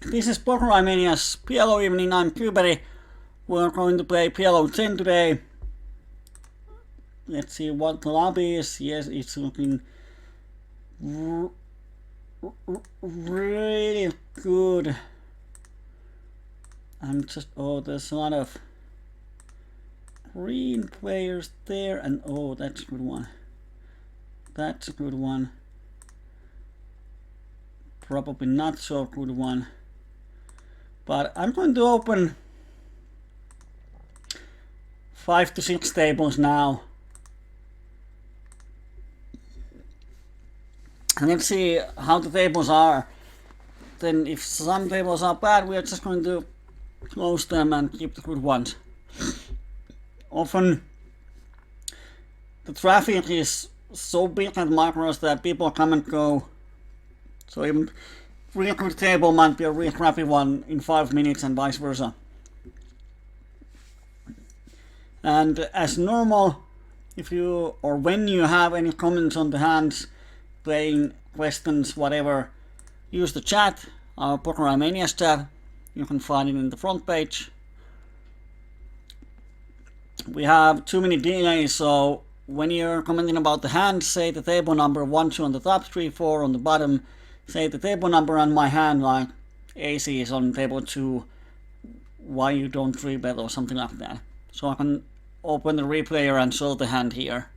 This is Omaha Mayhem's PLO evening. I'm Kyyberi. We're going to play PLO10 today. Let's see what the lobby is. Yes, it's looking really good. There's a lot of green players there, and that's a good one. That's a good one. Probably not so good one. But I'm going to open 5 to 6 tables now. And let's see how the tables are. Then if some tables are bad, we are just going to close them and keep the good ones. Often the traffic is so big at macros that people come and go. So even a really good table might be a really crappy one in 5 minutes and vice versa. And as normal, if you or when you have any comments on the hands, playing, questions, whatever, use the chat, our Omaha Mayhem's chat. You can find it in the front page. We have too many delays, so when you're commenting about the hand, say the table number 1, 2 on the top, 3, 4 on the bottom. Say the table number on my hand, like AC is on table 2, why you don't 3-bet or something like that. So I can open the replayer and show the hand here.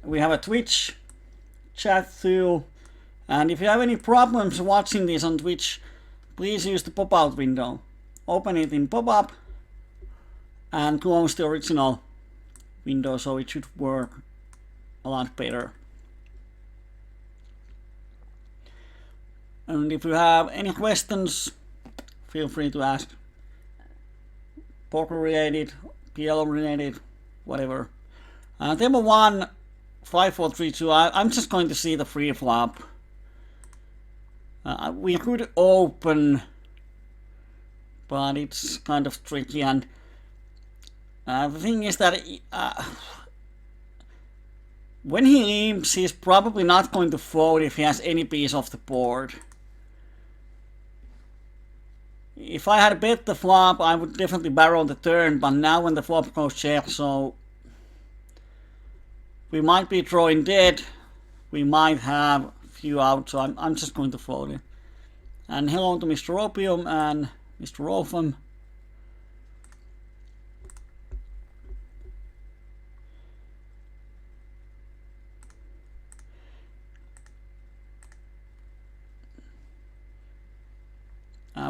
We have a Twitch chat too, and if you have any problems watching this on Twitch, please use the pop-out window. Open it in pop-up and close the original window, so it should work a lot better. And if you have any questions, feel free to ask. Poker related, PLO related, whatever. Table 1, 5, 4, 3, 2. I'm just going to see the free flop. We could open, but it's kind of tricky. And the thing is that when he limps, he's probably not going to fold if he has any piece of the board. If I had bet the flop, I would definitely barrel the turn, but now when the flop goes check, so we might be drawing dead, we might have a few out, so I'm just going to fold it. And hello to Mr. Opium and Mr. Opham.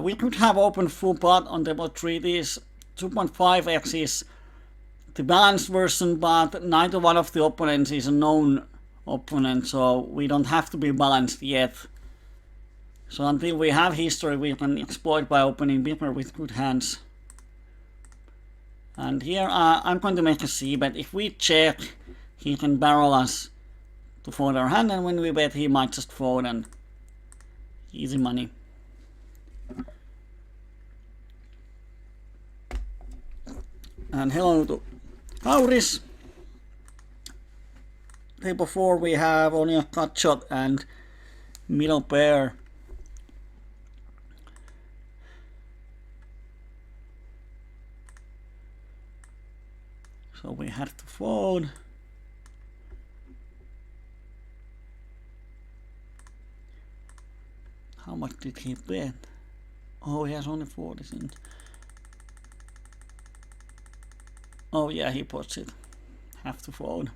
We could have open full pot on table 3. This 2.5x is the balanced version, but neither one of the opponents is a known opponent, so we don't have to be balanced yet. So until we have history, we can exploit by opening bigger with good hands. And here I'm going to make a c-bet. If we check, he can barrel us to fold our hand, and when we bet, he might just fold, and easy money. And hello to Auris. Table 4 we have only a cut shot and middle pair. So we have to fold. How much did he bet? Oh, he has only 40 cents. Oh yeah, he puts it. Have to fold.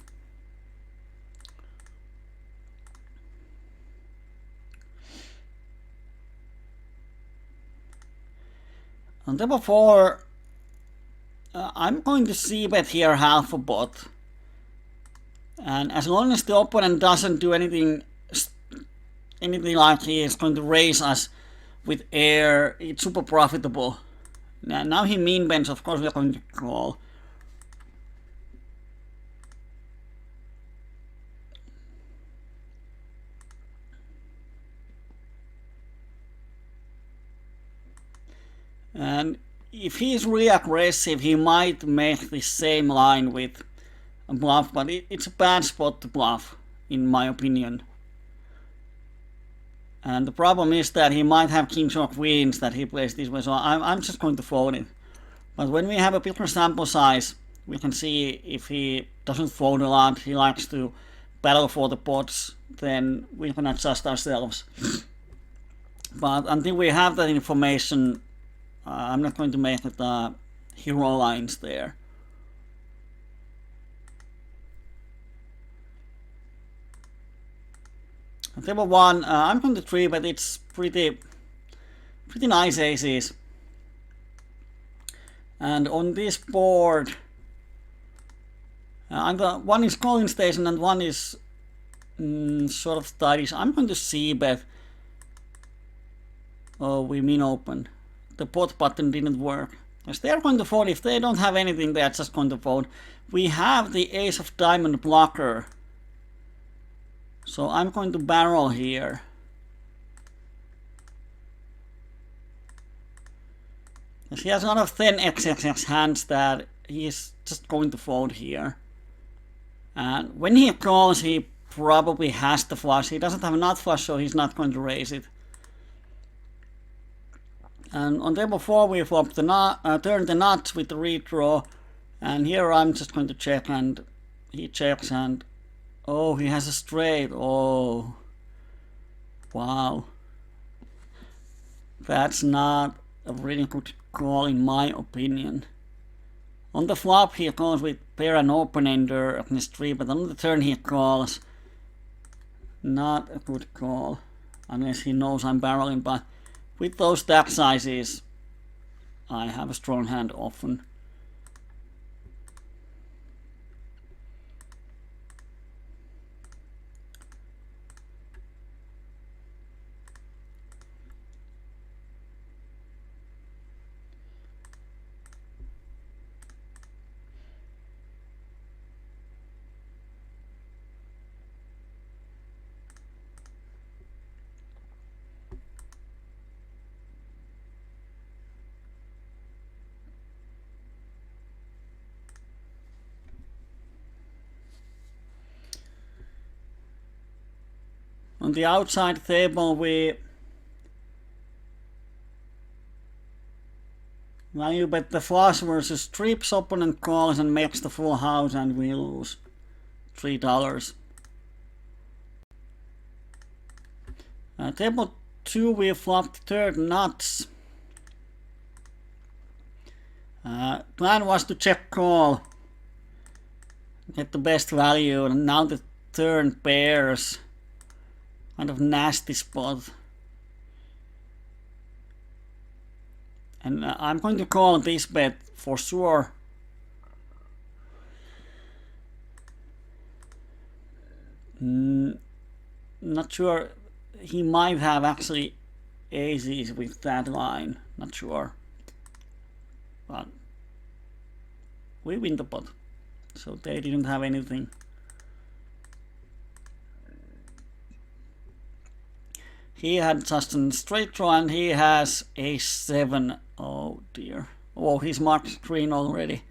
On table 4, I'm going to c-bet here half a pot. And as long as the opponent doesn't do anything like he is going to raise us with air, it's super profitable. Now he mean bends, of course we are going to call. And if he is really aggressive, he might make the same line with a bluff, but it's a bad spot to bluff, in my opinion. And the problem is that he might have kings or queens that he plays this way, so I'm just going to fold it. But when we have a bigger sample size, we can see if he doesn't fold a lot, he likes to battle for the pots, then we can adjust ourselves. But until we have that information, I'm not going to make it hero lines there. Table 1, I'm going to 3, but it's pretty nice aces. And on this board, one is calling station and one is sort of tidy. I'm going to c-bet. Oh, we min open. The pot button didn't work. Because they're going to fold. If they don't have anything, they're just going to fold. We have the ace of diamond blocker. So I'm going to barrel here. Because he has a lot of 10 XXX hands that he's just going to fold here. And when he calls, he probably has the flush. He doesn't have a nut flush, so he's not going to raise it. And on table 4 we flop the nut, turn the nuts with the redraw. And here I'm just going to check, and he checks, and oh, he has a straight. Oh, wow. That's not a really good call in my opinion. On the flop he calls with pair and open ender against 3, but on the turn he calls. Not a good call, unless he knows I'm barreling, but with those stack sizes, I have a strong hand often. On the outside table we value bet the flush versus trips, opponent calls and makes the full house, and we lose $3. Table 2 we flopped third nuts. Plan was to check call, get the best value, and now the turn pairs. Kind of nasty spot. And I'm going to call this bet for sure. Not sure. He might have actually aces with that line. Not sure. But we win the pot. So they didn't have anything. He had just a straight draw and he has a 7. Oh dear. Oh, he's marked green already.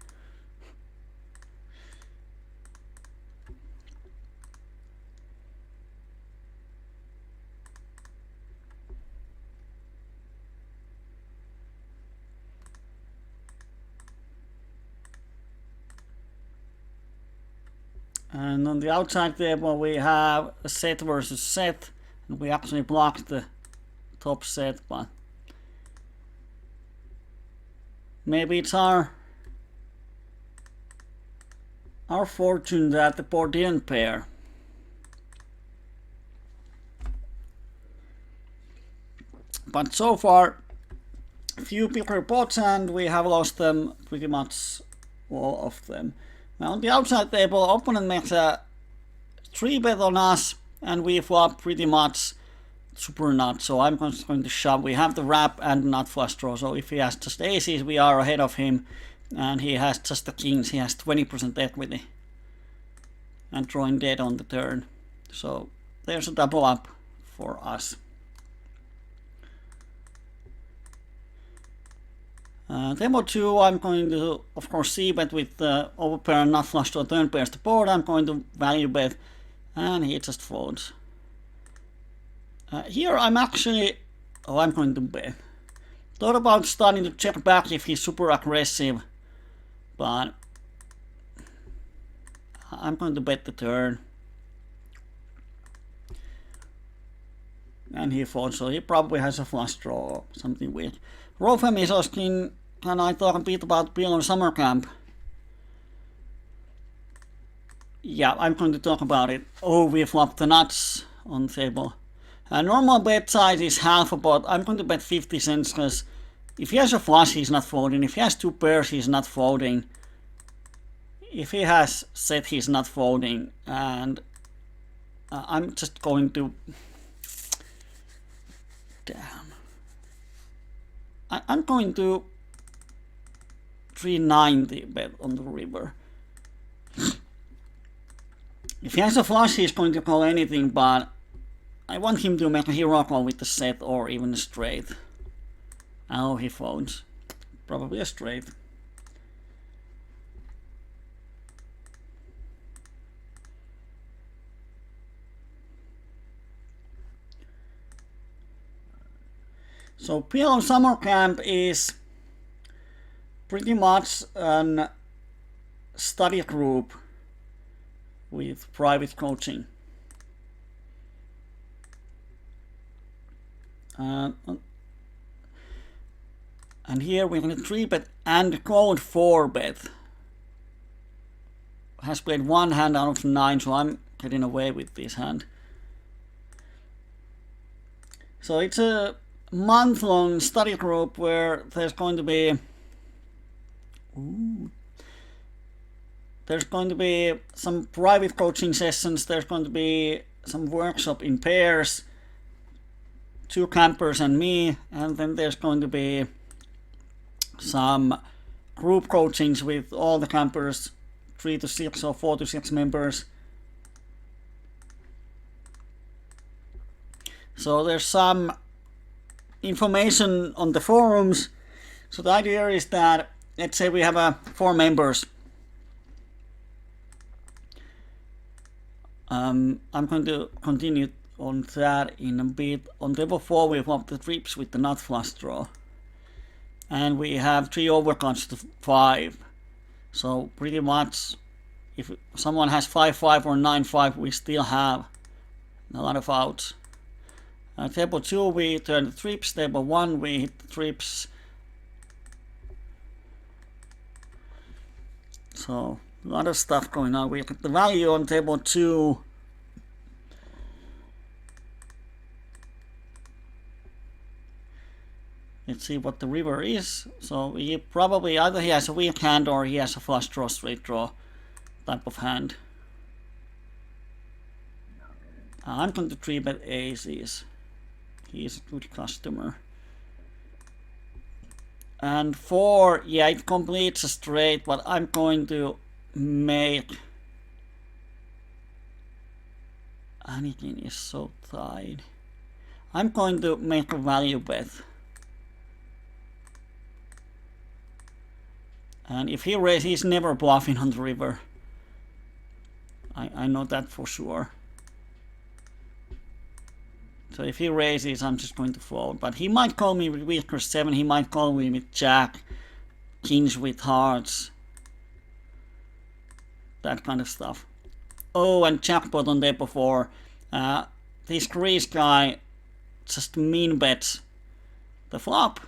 And on the outside table we have a set versus set. And we actually blocked the top set, but maybe it's our fortune that the board didn't pair. But so far, few bigger pots, and we have lost them pretty much all of them. Now on the outside table, opponent makes a 3-bet on us. And we flop pretty much super nut, so I'm just going to shove. We have the wrap and nut flush draw, so if he has just aces, we are ahead of him. And he has just the kings, he has 20% equity. And drawing dead on the turn. So there's a double up for us. Table 2, I'm going to, of course, c-bet with overpair and nut flush draw, turn pairs the board. I'm going to value bet. And he just folds. Here I'm actually... Oh, I'm going to bet. Thought about starting to check back if he's super aggressive, but I'm going to bet the turn. And he folds, so he probably has a flush draw or something weird. Rofem is asking, can I talk a bit about PLO summer camp? Yeah, I'm going to talk about it. Oh, we flopped the nuts on the table. Normal bet size is half a pot. I'm going to bet 50 cents because if he has a flush, he's not folding. If he has two pairs, he's not folding. If he has set, he's not folding. And I'm just going to... Damn. I'm going to 390 bet on the river. If he has a flush, he's going to call anything, but I want him to make a hero call with the set or even a straight. Oh, he folds. Probably a straight. So PLO Summer Camp is pretty much a study group with private coaching. And here we're going to 3-bet and code 4-bet. Has played one hand out of 9, so I'm getting away with this hand. So it's a month-long study group where there's going to be some private coaching sessions, there's going to be some workshop in pairs, 2 campers and me, and then there's going to be some group coachings with all the campers, 3 to 6 or 4 to 6 members. So there's some information on the forums. So the idea is that, let's say we have 4 members. I'm going to continue on that in a bit. On table 4 we flop the trips with the nut flush draw. And we have 3 overcuts to 5. So pretty much if someone has 5-5 or 9-5, we still have a lot of outs. Table 2 we turn the trips, table 1 we hit the trips. So a lot of stuff going on. We get the value on table 2. Let's see what the river is. So he probably either he has a weak hand or he has a flush draw, straight draw type of hand. I'm going to 3-bet aces. He's a good customer. And 4, yeah, it completes a straight, but I'm going to make... Anything is so tight. I'm going to make a value bet. And if he raises, he's never bluffing on the river. I know that for sure. So if he raises, I'm just going to fold. But he might call me with weaker 7. He might call me with jack, kings with hearts. That kind of stuff. Oh, and jackpot on table 4. This Greece guy just min bets the flop.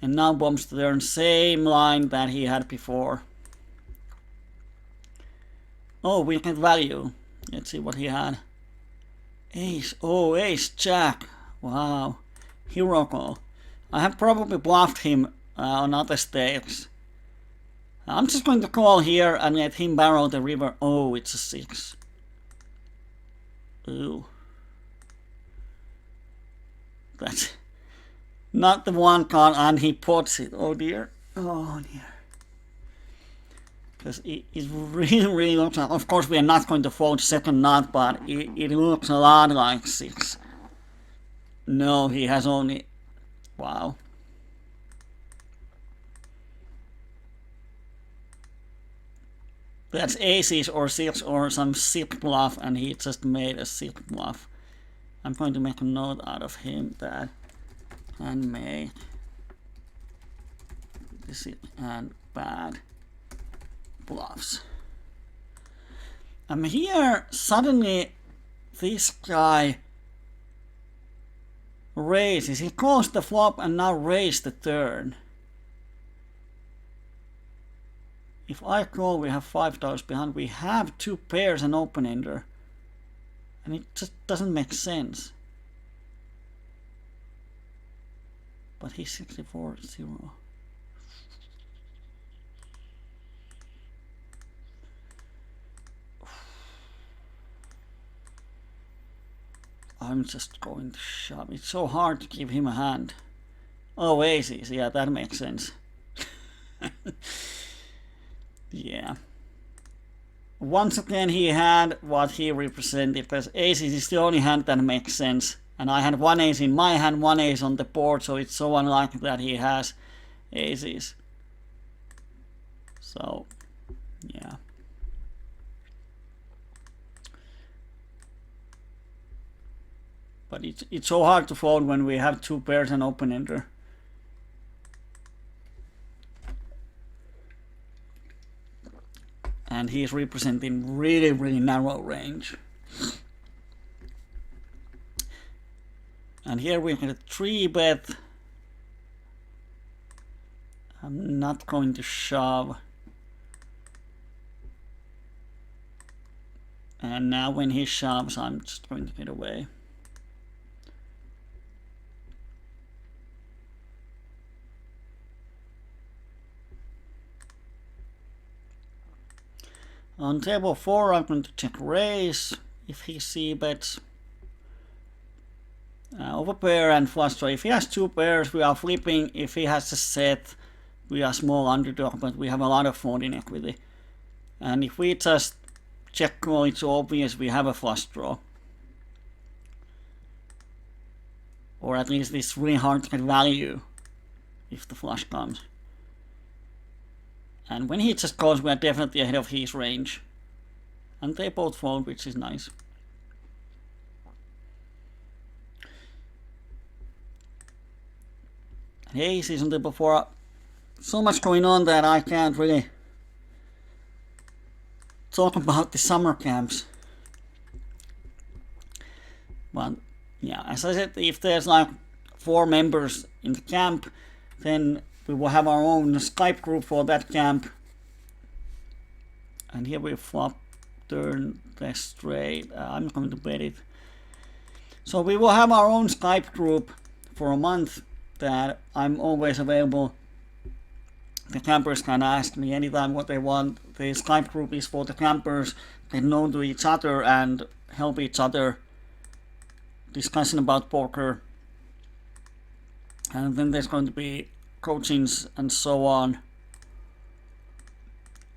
And now bombs the turn, same line that he had before. Oh, we get value. Let's see what he had. Ace, oh, ace, jack. Wow. Hero call. I have probably bluffed him on other stakes. I'm just going to call here and let him barrel the river. Oh, it's a 6. Ooh. That's not the one card, and he pots it. Oh dear. Oh dear. Because it really looks like, of course we are not going to fold second nut, but it looks a lot like 6. No, he has only, wow. That's aces or 6 or some 6 bluff, and he just made a 6 bluff. I'm going to make a note out of him that can make this and bad bluffs. Here suddenly this guy raises. He calls the flop and now raised the turn. If I call, we have $5 behind. We have 2 pairs and open-ender. And it just doesn't make sense. But he's 64-0. I'm just going to shove. It's so hard to give him a hand. Oh, aces. Yeah, that makes sense. Yeah. Once again, he had what he represented, because aces is the only hand that makes sense. And I had 1 ace in my hand, 1 ace on the board, so it's so unlikely that he has aces. So, yeah. But it's so hard to fold when we have 2 pairs and open-ender. And he's representing really, really narrow range. And here we have a 3-bet. I'm not going to shove. And now when he shoves, I'm just going to get away. On table 4, I'm going to check raise if he c-bets. Over pair and flush draw. If he has 2 pairs, we are flipping. If he has a set, we are small underdog, but we have a lot of folding equity. And if we just check call, it's obvious we have a flush draw. Or at least it's really hard to get value if the flush comes. And when he just calls, we are definitely ahead of his range. And they both fold, which is nice. And aces on table 4. So much going on that I can't really talk about the summer camps. But yeah, as I said, if there's like 4 members in the camp, then we will have our own Skype group for that camp. And here we flop, turn, the straight. I'm not going to bet it. So we will have our own Skype group for a month that I'm always available. The campers can ask me anytime what they want. The Skype group is for the campers. They know to each other and help each other. Discussion about poker. And then there's going to be coachings and so on.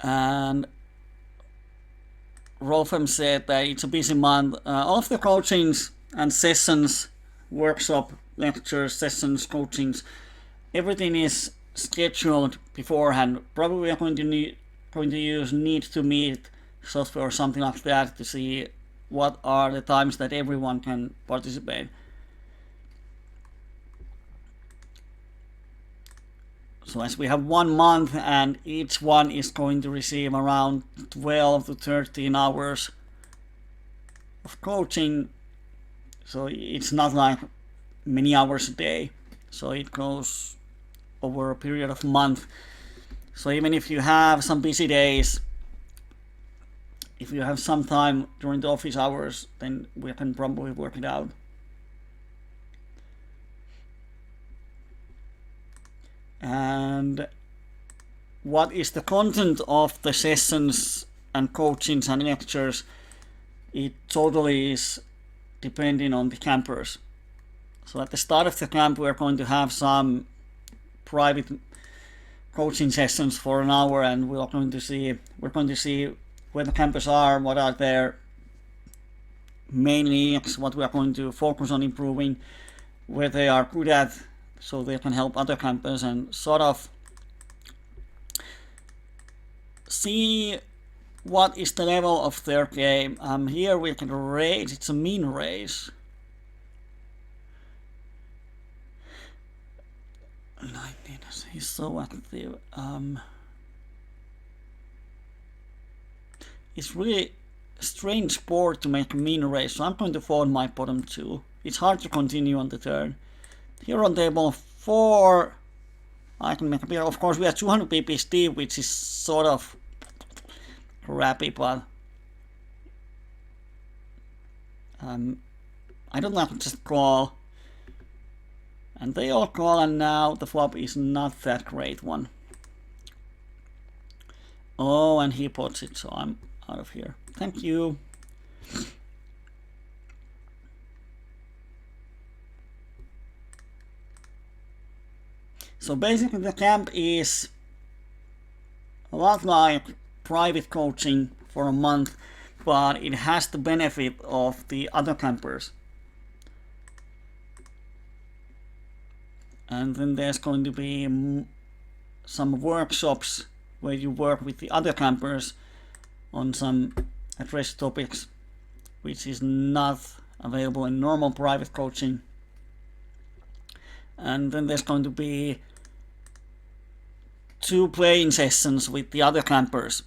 And Rolfem said that it's a busy month. All of the coachings and sessions, workshop, lectures, sessions, coachings, everything is scheduled beforehand. Probably we are going to use Need to Meet software or something like that to see what are the times that everyone can participate. So as we have 1 month and each one is going to receive around 12 to 13 hours of coaching. So it's not like many hours a day. So it goes over a period of a month. So even if you have some busy days, if you have some time during the office hours, then we can probably work it out. And what is the content of the sessions and coachings and lectures? It totally is depending on the campers. So at the start of the camp, we're going to have some private coaching sessions for an hour, and we're going to see where the campers are, what are their main needs, what we are going to focus on improving, where they are good at, so they can help other campers and sort of see what is the level of their game. Here we can raise, it's a mean raise. He's so active. It's really a strange sport to make a mean race, so I'm going to fold my bottom 2. It's hard to continue on the turn. Here on table 4, I can make a beer. Of course, we have 200 pp deep, which is sort of crappy, but I don't like to just call. And they all call, and now the flop is not that great one. Oh, and he puts it, so I'm out of here. Thank you. So basically the camp is a lot like private coaching for a month, but it has the benefit of the other campers. And then there's going to be some workshops where you work with the other campers on some addressed topics, which is not available in normal private coaching. And then there's going to be 2 playing sessions with the other campers.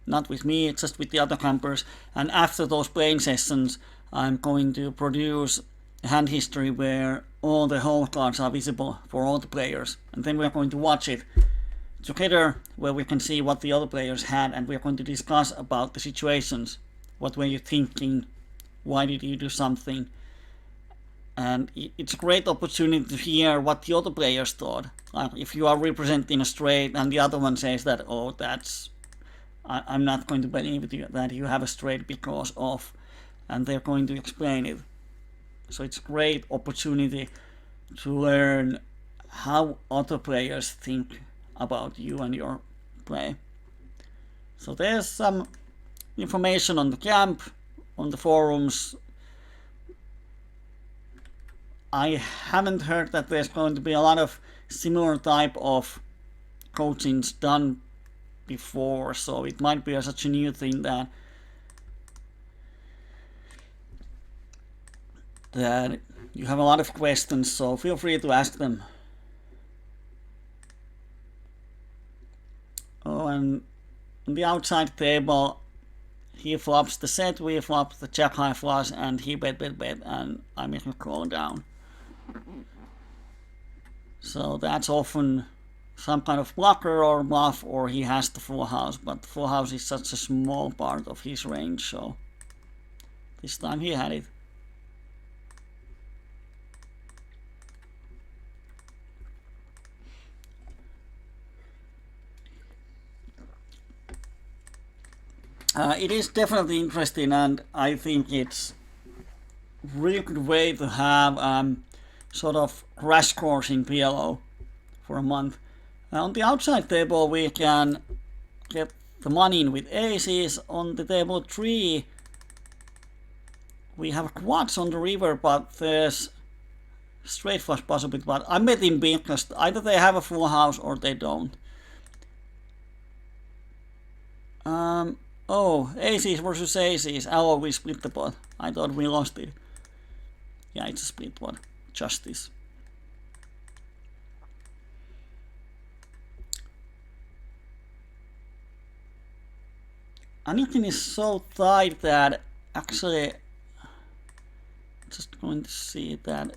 Not with me, just with the other campers. And after those playing sessions, I'm going to produce a hand history where all the hole cards are visible for all the players. And then we're going to watch it together, where we can see what the other players had, and we're going to discuss about the situations. What were you thinking? Why did you do something? And it's a great opportunity to hear what the other players thought. Like if you are representing a straight and the other one says that, oh, I'm not going to believe that you have a straight because of, and they're going to explain it. So it's a great opportunity to learn how other players think about you and your play. So there's some information on the camp, on the forums. I haven't heard that there's going to be a lot of similar type of coachings done before, so it might be such a new thing that you have a lot of questions, so feel free to ask them. Oh, and on the outside table, he flops the set, we flop the jack high flush, and he bet, and I make a call down. So that's often some kind of blocker or bluff, or he has the full house, but the full house is such a small part of his range, so this time he had it. It is definitely interesting, and I think it's a really good way to have sort of crash course in PLO for a month. On the outside table we can get the money in with aces. On the table 3 we have quads on the river, but there's straight flush possibility, but I'm betting big because either they have a full house or they don't. Oh, aces versus aces. Oh, we split the pot. I thought we lost it. Yeah, it's a split pot. Justice. Anything is so tight that actually, just going to see that,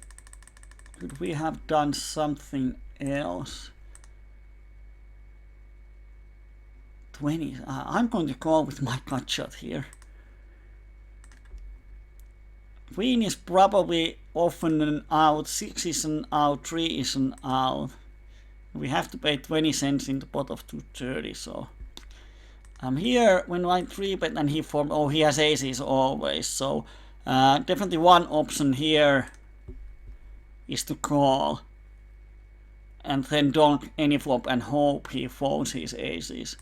could we have done something else? 20. I'm going to call with my cut shot here. Queen is probably often an out, 6 is an out, 3 is an out. We have to pay 20 cents in the pot of 230, so I'm here when I 3-bet and he formed, oh, he has aces always, so definitely one option here is to call and then donk any flop and hope he folds his aces.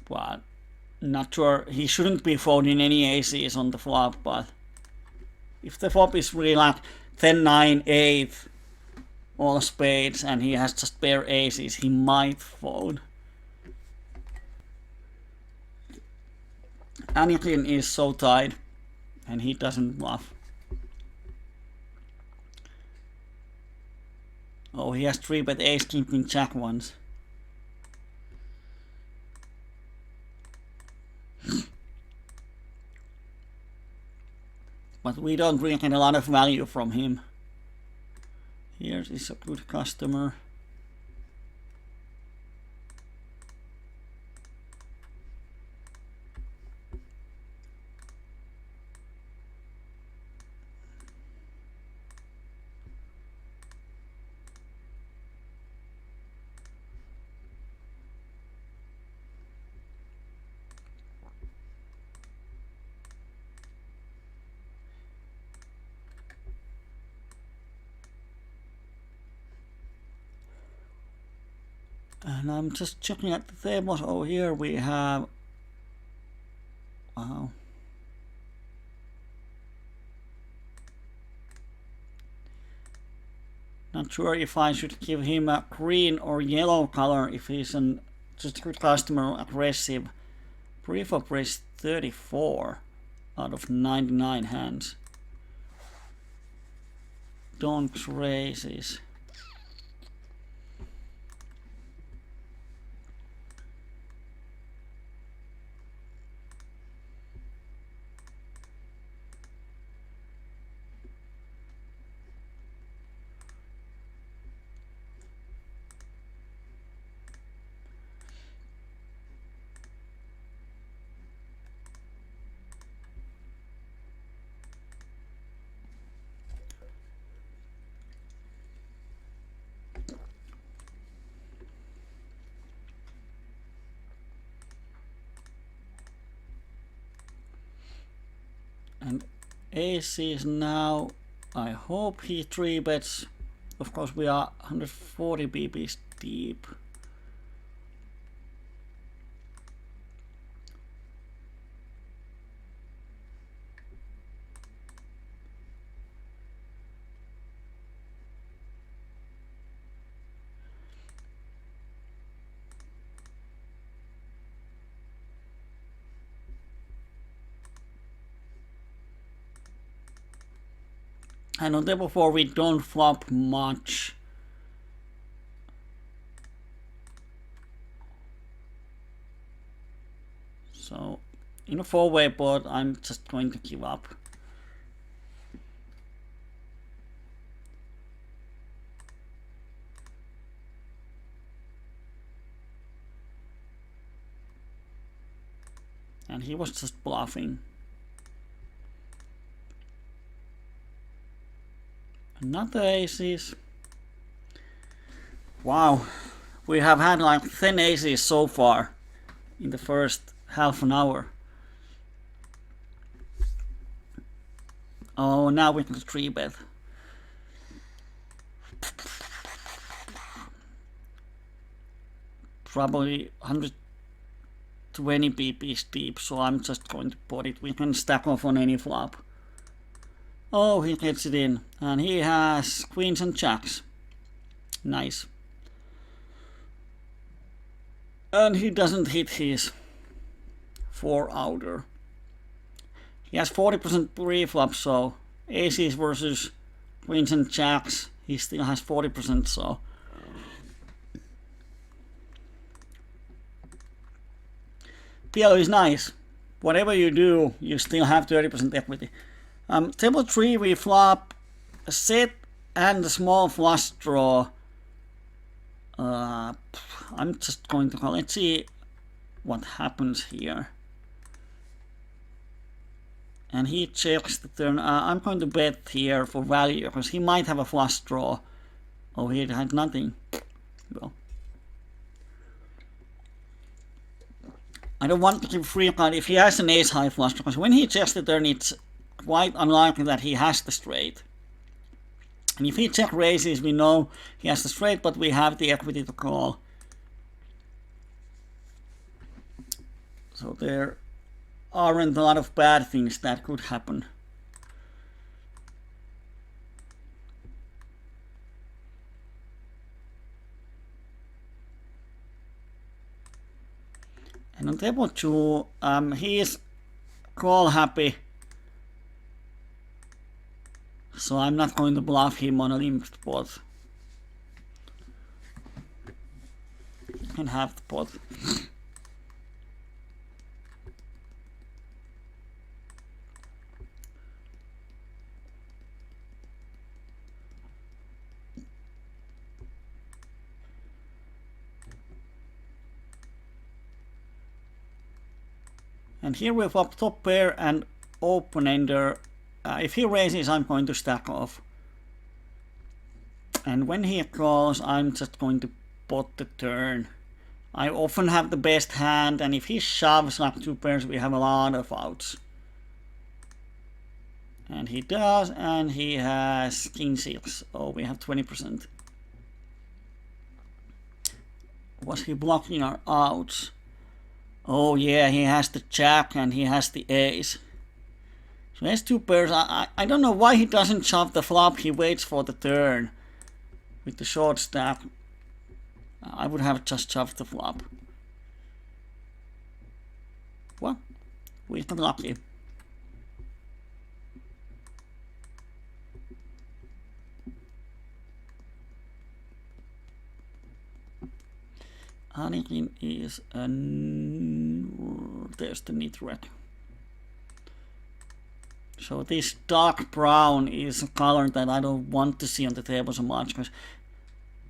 But not sure, he shouldn't be folding any aces on the flop, but if the flop is really like 10, 9, 8, all spades, and he has just pair aces, he might fold. Anything is so tight. and he doesn't bluff. Oh, he has 3-bet ace king queen jack once. But we don't really get a lot of value from him. Here is a good customer. And I'm just checking at the tables. Oh, here we have, wow. Not sure if I should give him a green or yellow color if he's just a good customer, aggressive. Pre-flop raised 34 out of 99 hands. Donks raises. And ace is now, I hope he 3-bets. Of course we are 140 BPs deep. And on table 4 we don't flop much. So in a 4-way board I'm just going to give up. And he was just bluffing. Another aces. Wow, we have had like 10 aces so far in the first half an hour. Oh, now we can 3-bet. Probably 120 BPs deep, so I'm just going to put it. We can stack off on any flop. Oh, he gets it in, and he has queens and jacks. Nice. And he doesn't hit his 4-outer. He has 40% pre-flop, so aces versus queens and jacks, he still has 40%, so. PLO is nice. Whatever you do, you still have 30% equity. Table 3 we flop a set and a small flush draw. I'm just going to call. Let's see what happens here. And he checks the turn. I'm going to bet here for value because he might have a flush draw. Oh, he had nothing. Well, I don't want to give free card if he has an ace high flush because when he checks the turn, it's quite unlikely that he has the straight. And if he check raises, we know he has the straight, but we have the equity to call. So there aren't a lot of bad things that could happen. And on table 2, he is call happy. So I'm not going to bluff him on a limped pot. You can have the pot. And here we flop top pair and open ender. If he raises, I'm going to stack off. And when he calls, I'm just going to pot the turn. I often have the best hand, and if he shoves like two pairs, we have a lot of outs. And he does, and he has king 6. Oh, we have 20%. Was he blocking our outs? Oh yeah, he has the jack and he has the ace. So he has two pairs. I don't know why he doesn't shove the flop. He waits for the turn with the short stack. I would have just shoved the flop. Well, we got lucky. Anakin is there's the neat red. So this dark brown is a color that I don't want to see on the table so much, because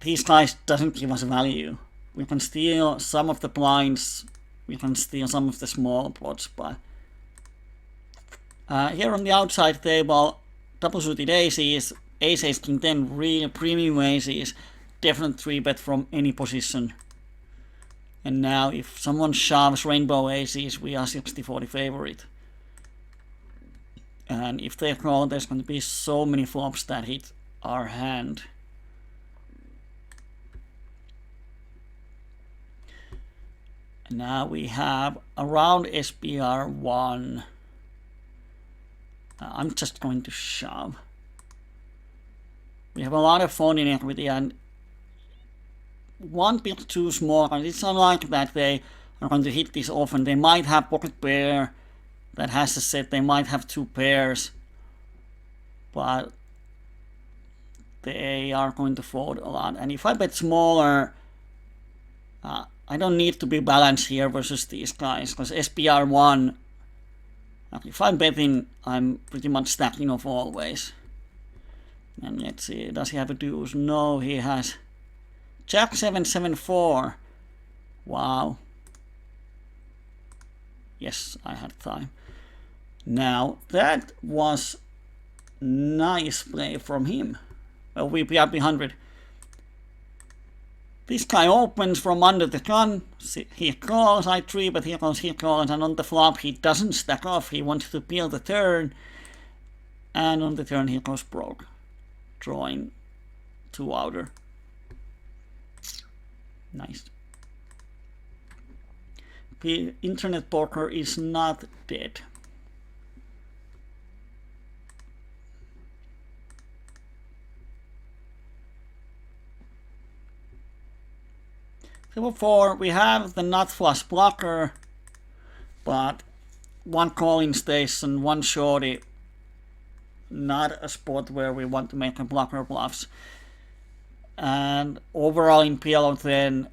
these guys doesn't give us value. We can steal some of the blinds, we can steal some of the small pots, but here on the outside table, double suited aces, ace, king 10, real premium aces, definite 3-bet from any position. And now if someone shoves rainbow aces, we are 60-40 favorite. And if they call, there's going to be so many flops that hit our hand. And now we have around SPR1. I'm just going to shove. We have a lot of phone in equity, and one bit too small, and it's unlikely that they are going to hit this often. They might have pocket pair that has a set, they might have two pairs, but they are going to fold a lot. And if I bet smaller, I don't need to be balanced here versus these guys, because SPR1, if I'm betting, I'm pretty much stacking off always. And let's see, does he have a deuce? No, he has Jack 7-7-4. Wow. Yes, I had time. Now, that was nice play from him. Well, we are behind. This guy opens from under the gun. He calls, I 3-bet, he calls, and on the flop he doesn't stack off. He wants to peel the turn, and on the turn he goes broke, drawing 2 outer. Nice. Internet poker is not dead. Table 4, we have the nut flush blocker, but one calling station, one shorty, not a spot where we want to make a blocker bluffs. And overall in PLO10,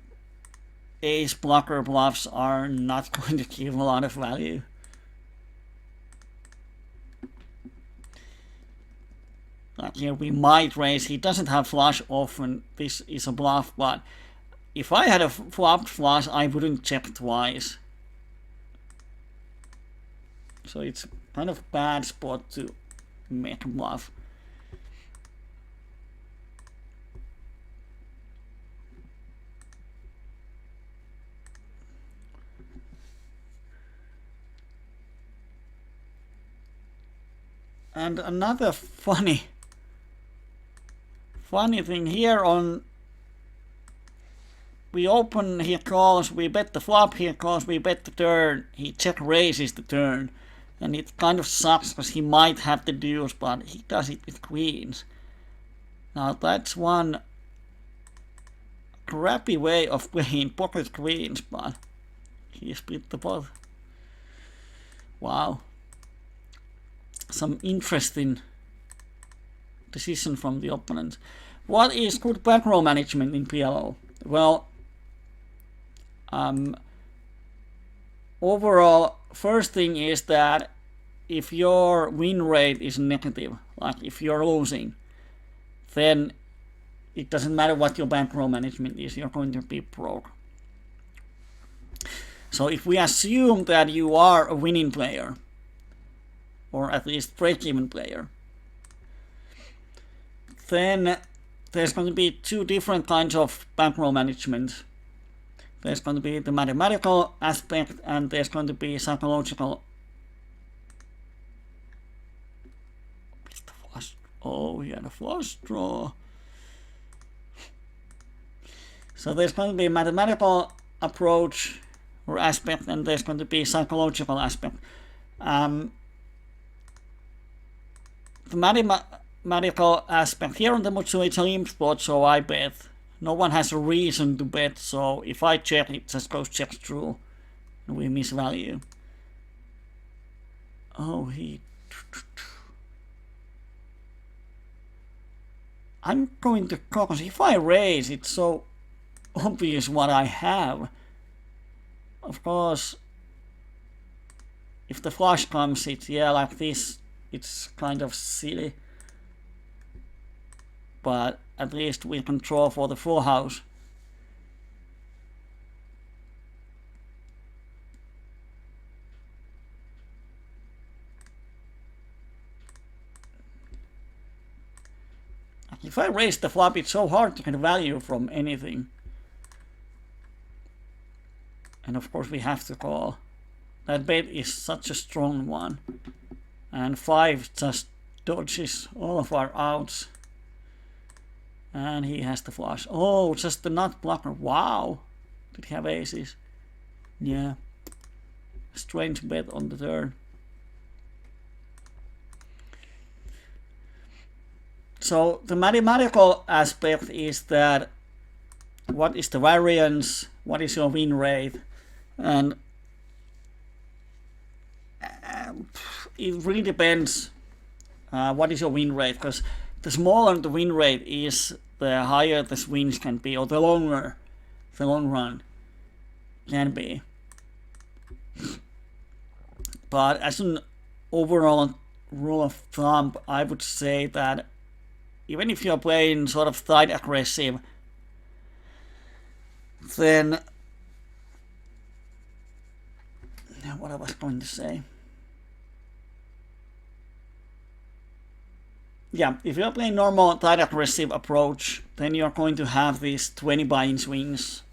ace blocker bluffs are not going to give a lot of value. Like here we might raise, he doesn't have flush often, this is a bluff, but if I had a flopped flush, I wouldn't check twice. So it's kind of bad spot to make a bluff. And another funny thing here on, we open, he calls, we bet the flop, he calls, we bet the turn, he check raises the turn, and it kind of sucks because he might have the deuce, but he does it with queens. Now that's one crappy way of playing pocket queens, but he split the pot. Wow. Some interesting decision from the opponent. What is good bankroll management in PLO? Well, overall, first thing is that if your win rate is negative, like if you're losing, then it doesn't matter what your bankroll management is, you're going to be broke. So if we assume that you are a winning player, or at least break-even player, then there's going to be two different kinds of bankroll management. There's going to be the mathematical aspect and there's going to be psychological. Oh, he had a flush draw. So there's going to be a mathematical approach or aspect, and there's going to be psychological aspect. The mathematical aspect here on the Mutsui it's a limp spot, so I bet. No one has a reason to bet, so if I check, it just goes check through, and we miss value. Oh, I'm going to call, because if I raise, it's so obvious what I have. Of course, if the flush comes, it's, yeah, like this, it's kind of silly. But at least we can draw for the full house. If I raise the flop, it's so hard to get value from anything. And of course we have to call. That bet is such a strong one. And 5 just dodges all of our outs. And he has the flush. Oh, just the nut blocker. Wow. Did he have aces? Yeah. Strange bet on the turn. So the mathematical aspect is that what is the variance, what is your win rate, and it really depends what is your win rate, because the smaller the win rate is, the higher the swings can be, or the longer the long run can be. But as an overall rule of thumb, I would say that even if you're playing sort of tight aggressive, then what I was going to say. Yeah, if you're playing normal tight aggressive approach, then you're going to have these 20 buy-in swings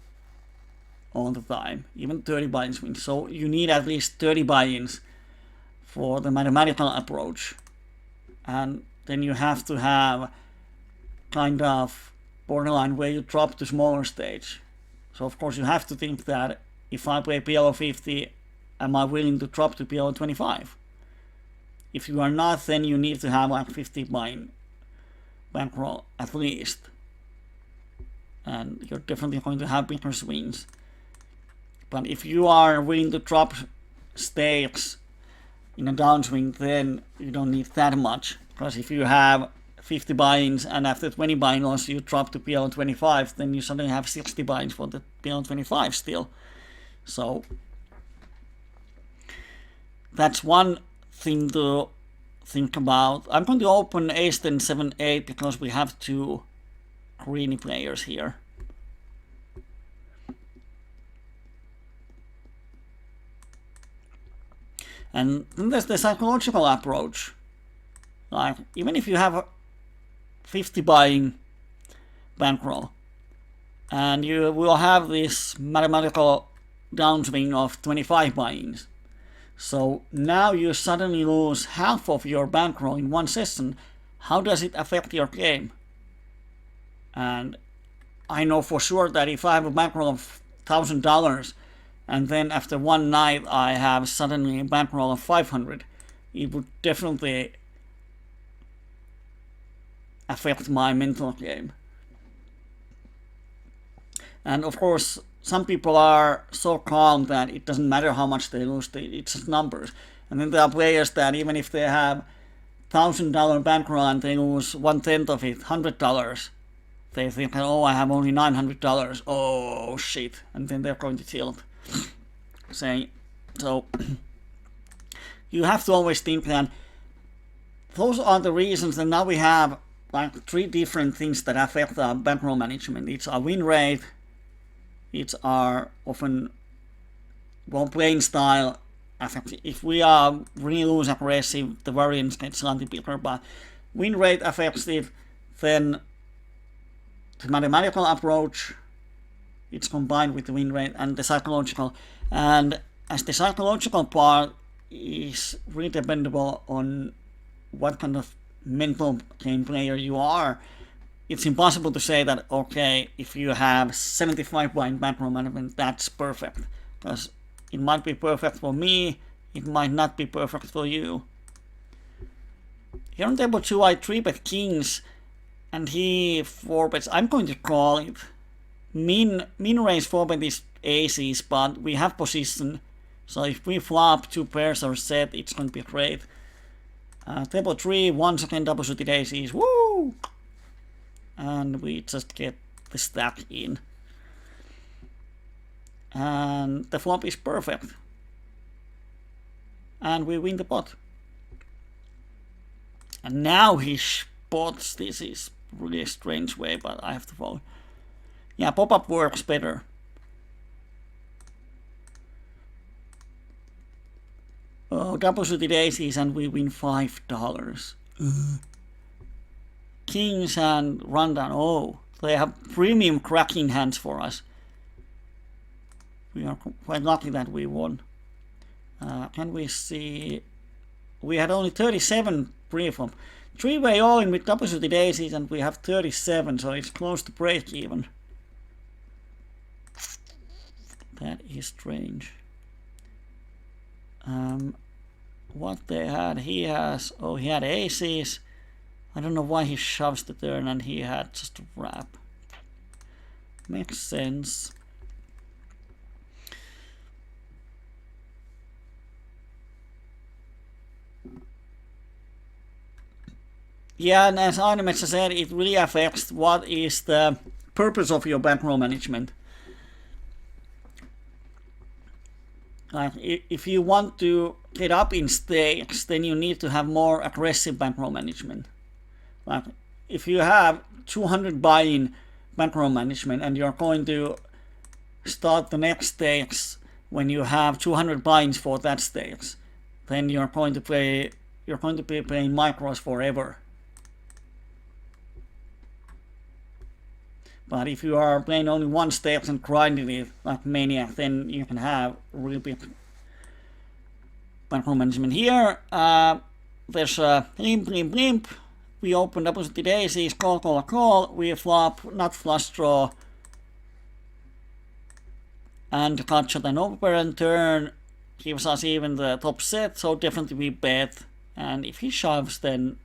all the time, even 30 buy-in swings. So you need at least 30 buy-ins for the mathematical approach. And then you have to have kind of borderline where you drop to smaller stage. So of course you have to think that if I play PLO50, am I willing to drop to PLO25? If you are not, then you need to have like 50 buy-in bankroll at least. And you're definitely going to have bigger swings. But if you are willing to drop stakes in a downswing, then you don't need that much. Because if you have 50 buy-ins and after 20 buy-in loss you drop to PLO25, then you suddenly have 60 buy-ins for the PLO25 still. So that's one thing to think about. I'm going to open ace 10 7 8 because we have two greeny players here. And then there's the psychological approach. Like, even if you have 50 buying bankroll and you will have this mathematical downswing of 25 buy-ins, so now you suddenly lose half of your bankroll in one session. How does it affect your game? And I know for sure that if I have a bankroll of $1,000 and then after one night I have suddenly a bankroll of 500, it would definitely affect my mental game. And of course, some people are so calm that it doesn't matter how much they lose, it's just numbers. And then there are players that even if they have $1,000 bankroll and they lose 1/10 of it, $100. They think, oh, I have only $900. Oh shit, and then they're going to tilt. So you have to always think that those are the reasons that now we have like 3 different things that affect our bankroll management. It's our win rate, it's our often playing style. If we are really lose aggressive, the variance gets slightly bigger, but win rate affects it. Then the mathematical approach, it's combined with the win rate, and the psychological. And as the psychological part is really dependable on what kind of mental game player you are, it's impossible to say that, okay, if you have 75 blind bankroll management, that's perfect. Because it might be perfect for me, it might not be perfect for you. Here on table 2, I 3-bet kings, and he 4-bets. I'm going to call it. Min range 4-bet is aces, but we have position. So if we flop 2 pairs or set, it's going to be great. Table 3, once again double suited aces. Woo! And we just get the stack in. And the flop is perfect. And we win the pot. And now he spots. This is really a strange way, but I have to follow. Yeah, pop-up works better. Oh, double suited aces and we win $5. Kings and rundown. Oh, they have premium cracking hands for us. We are quite lucky that we won. Can we see? We had only 37 pre-flop. 3-way all-in with double suited aces and we have 37, so it's close to break even. That is strange. What they had, he had aces. I don't know why he shoves the turn and he had just a wrap. Makes sense. Yeah, and as Arnimetsa said, it really affects what is the purpose of your bankroll management. Like, if you want to get up in stakes, then you need to have more aggressive bankroll management. Like, if you have 200 buy-in bankroll management and you're going to start the next stakes when you have 200 buy-ins for that stakes, then you're going to be playing micros forever. But if you are playing only one stakes and grinding it like maniac, then you can have really big bankroll management. Here, there's a blimp. We open double suited aces, call. We flop, not flush draw. And the cut shot and overparent turn gives us even the top set, so definitely we bet. And if he shoves, then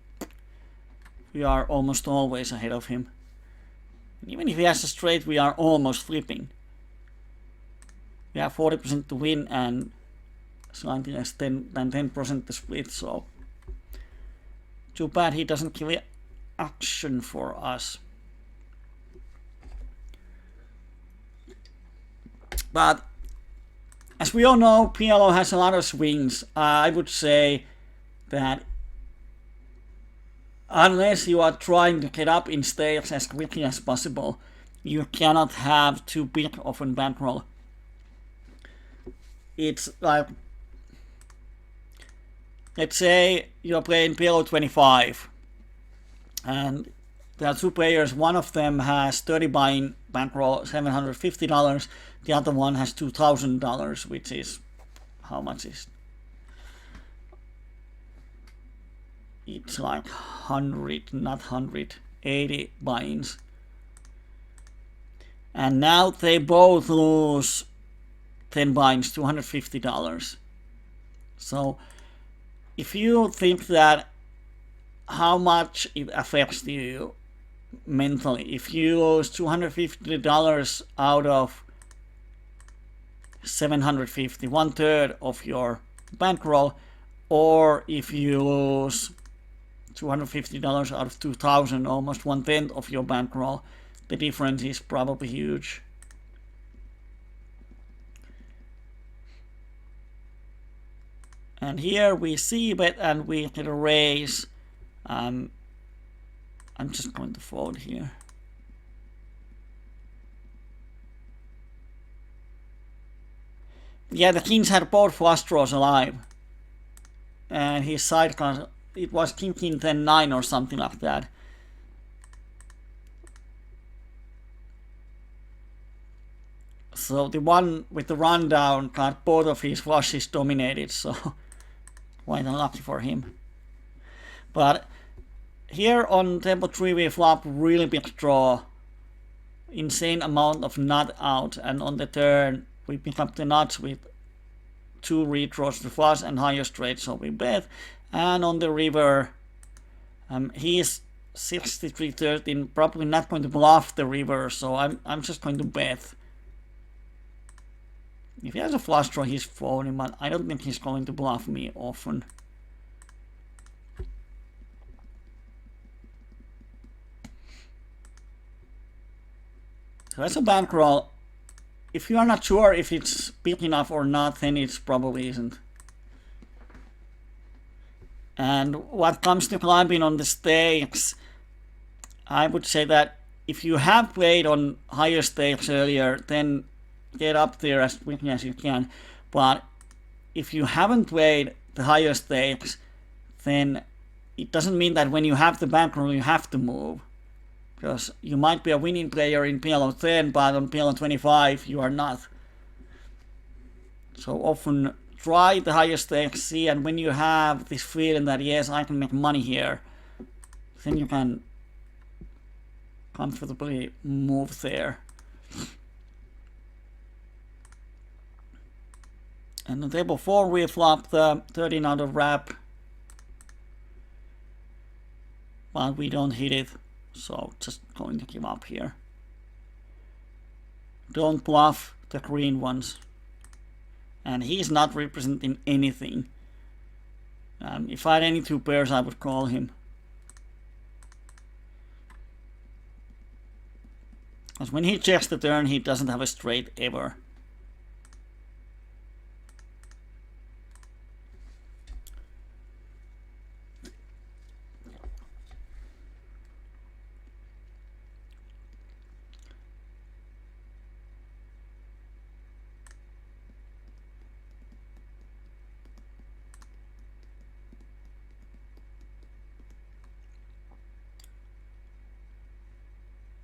we are almost always ahead of him. Even if he has a straight, we are almost flipping. We have 40% to win and slightly less than 10% to split, so too bad he doesn't give action for us. But as we all know, PLO has a lot of swings. I would say that unless you are trying to get up in stakes as quickly as possible, you cannot have too big of a bankroll. It's like, let's say you're playing PLO25 and there are 2 players. One of them has 30 buy-in bankroll, $750. The other one has $2,000, which is, how much is? It's like 100, not 180 buy-ins. And now they both lose 10 buy-ins, $250. So if you think that how much it affects you mentally, if you lose $250 out of 750, 1/3 of your bankroll, or if you lose $250 out of 2,000, almost 1/10 of your bankroll. The difference is probably huge. And here we see bet and we get a raise. I'm just going to fold here. Yeah, the kings had both flush draws alive. And his side card, it was king 10 9 or something like that. So the one with the rundown got both of his flushes dominated, so quite unlucky for him. But here on tempo 3 we flop really big draw, insane amount of nut out, and on the turn we pick up the nuts with 2 redraws to flush and higher straight, so we bet. And on the river, he's 63-13, probably not going to bluff the river, so I'm just going to bet. If he has a flush draw, he's folding, but I don't think he's going to bluff me often. So that's a bankroll. If you are not sure if it's big enough or not, then it probably isn't. And what comes to climbing on the stakes, I would say that if you have played on higher stakes earlier, then get up there as quickly as you can. But if you haven't played the higher stakes, then it doesn't mean that when you have the bankroll you have to move. Because you might be a winning player in PLO10, but on PLO25 you are not. So often try the higher stakes, see, and when you have this feeling that yes, I can make money here, then you can comfortably move there. And on table 4 we flop the 13 out of wrap, but we don't hit it, so just going to give up here. Don't bluff the green ones, and he's not representing anything. If I had any 2 pairs I would call him, because when he checks the turn he doesn't have a straight ever.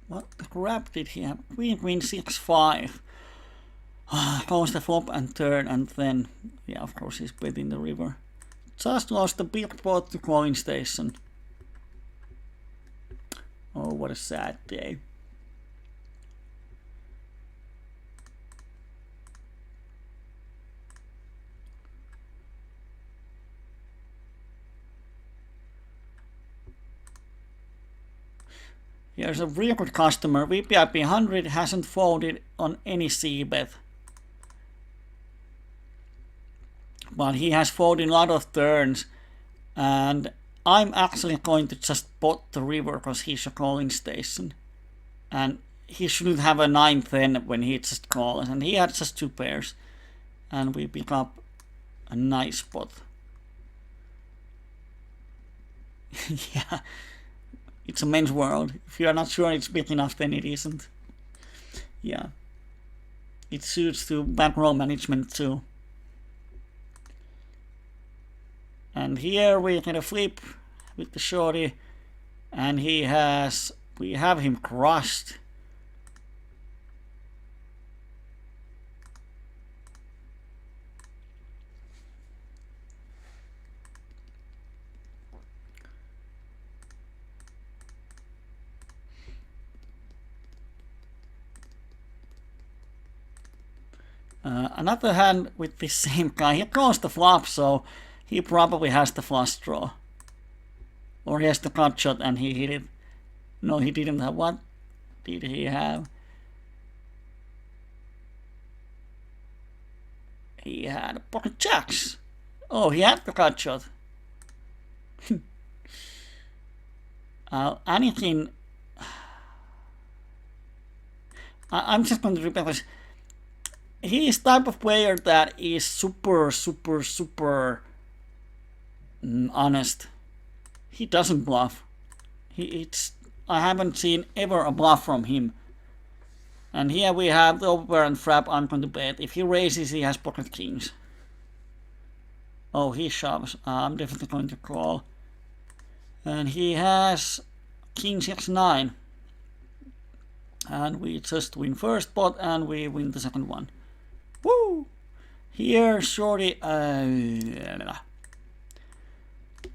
What the crap did he have? Queen 6-5. Goes the flop and turn, and then, yeah, of course he's betting the river. Just lost the big pot to calling station. Oh, what a sad day. Here's a real good customer. VPIP 100 hasn't folded on any c-bet. But he has folded a lot of turns. And I'm actually going to just pot the river because he's a calling station. And he shouldn't have a 9-10 when he just calls. And he had just 2 pairs. And we pick up a nice pot. Yeah. It's a men's world. If you are not sure it's big enough, then it isn't. Yeah. It suits to bankroll management too. And here we get a flip with the shorty. And we have him crushed. Another hand with the same guy. He calls the flop, so he probably has the flush draw. Or he has the cut shot and he hit it. No, he didn't have. What did he have? He had pocket jacks. Oh, he had the cut shot. Anything. I'm just going to repeat this. He is type of player that is super honest. He doesn't bluff. I haven't seen ever a bluff from him. And here we have the overpair and flap. I'm going to bet. If he raises, he has pocket kings. Oh, he shoves. I'm definitely going to call. And he has king 6-9. And we just win first pot and we win the second one. Woo! Here, shorty. I'm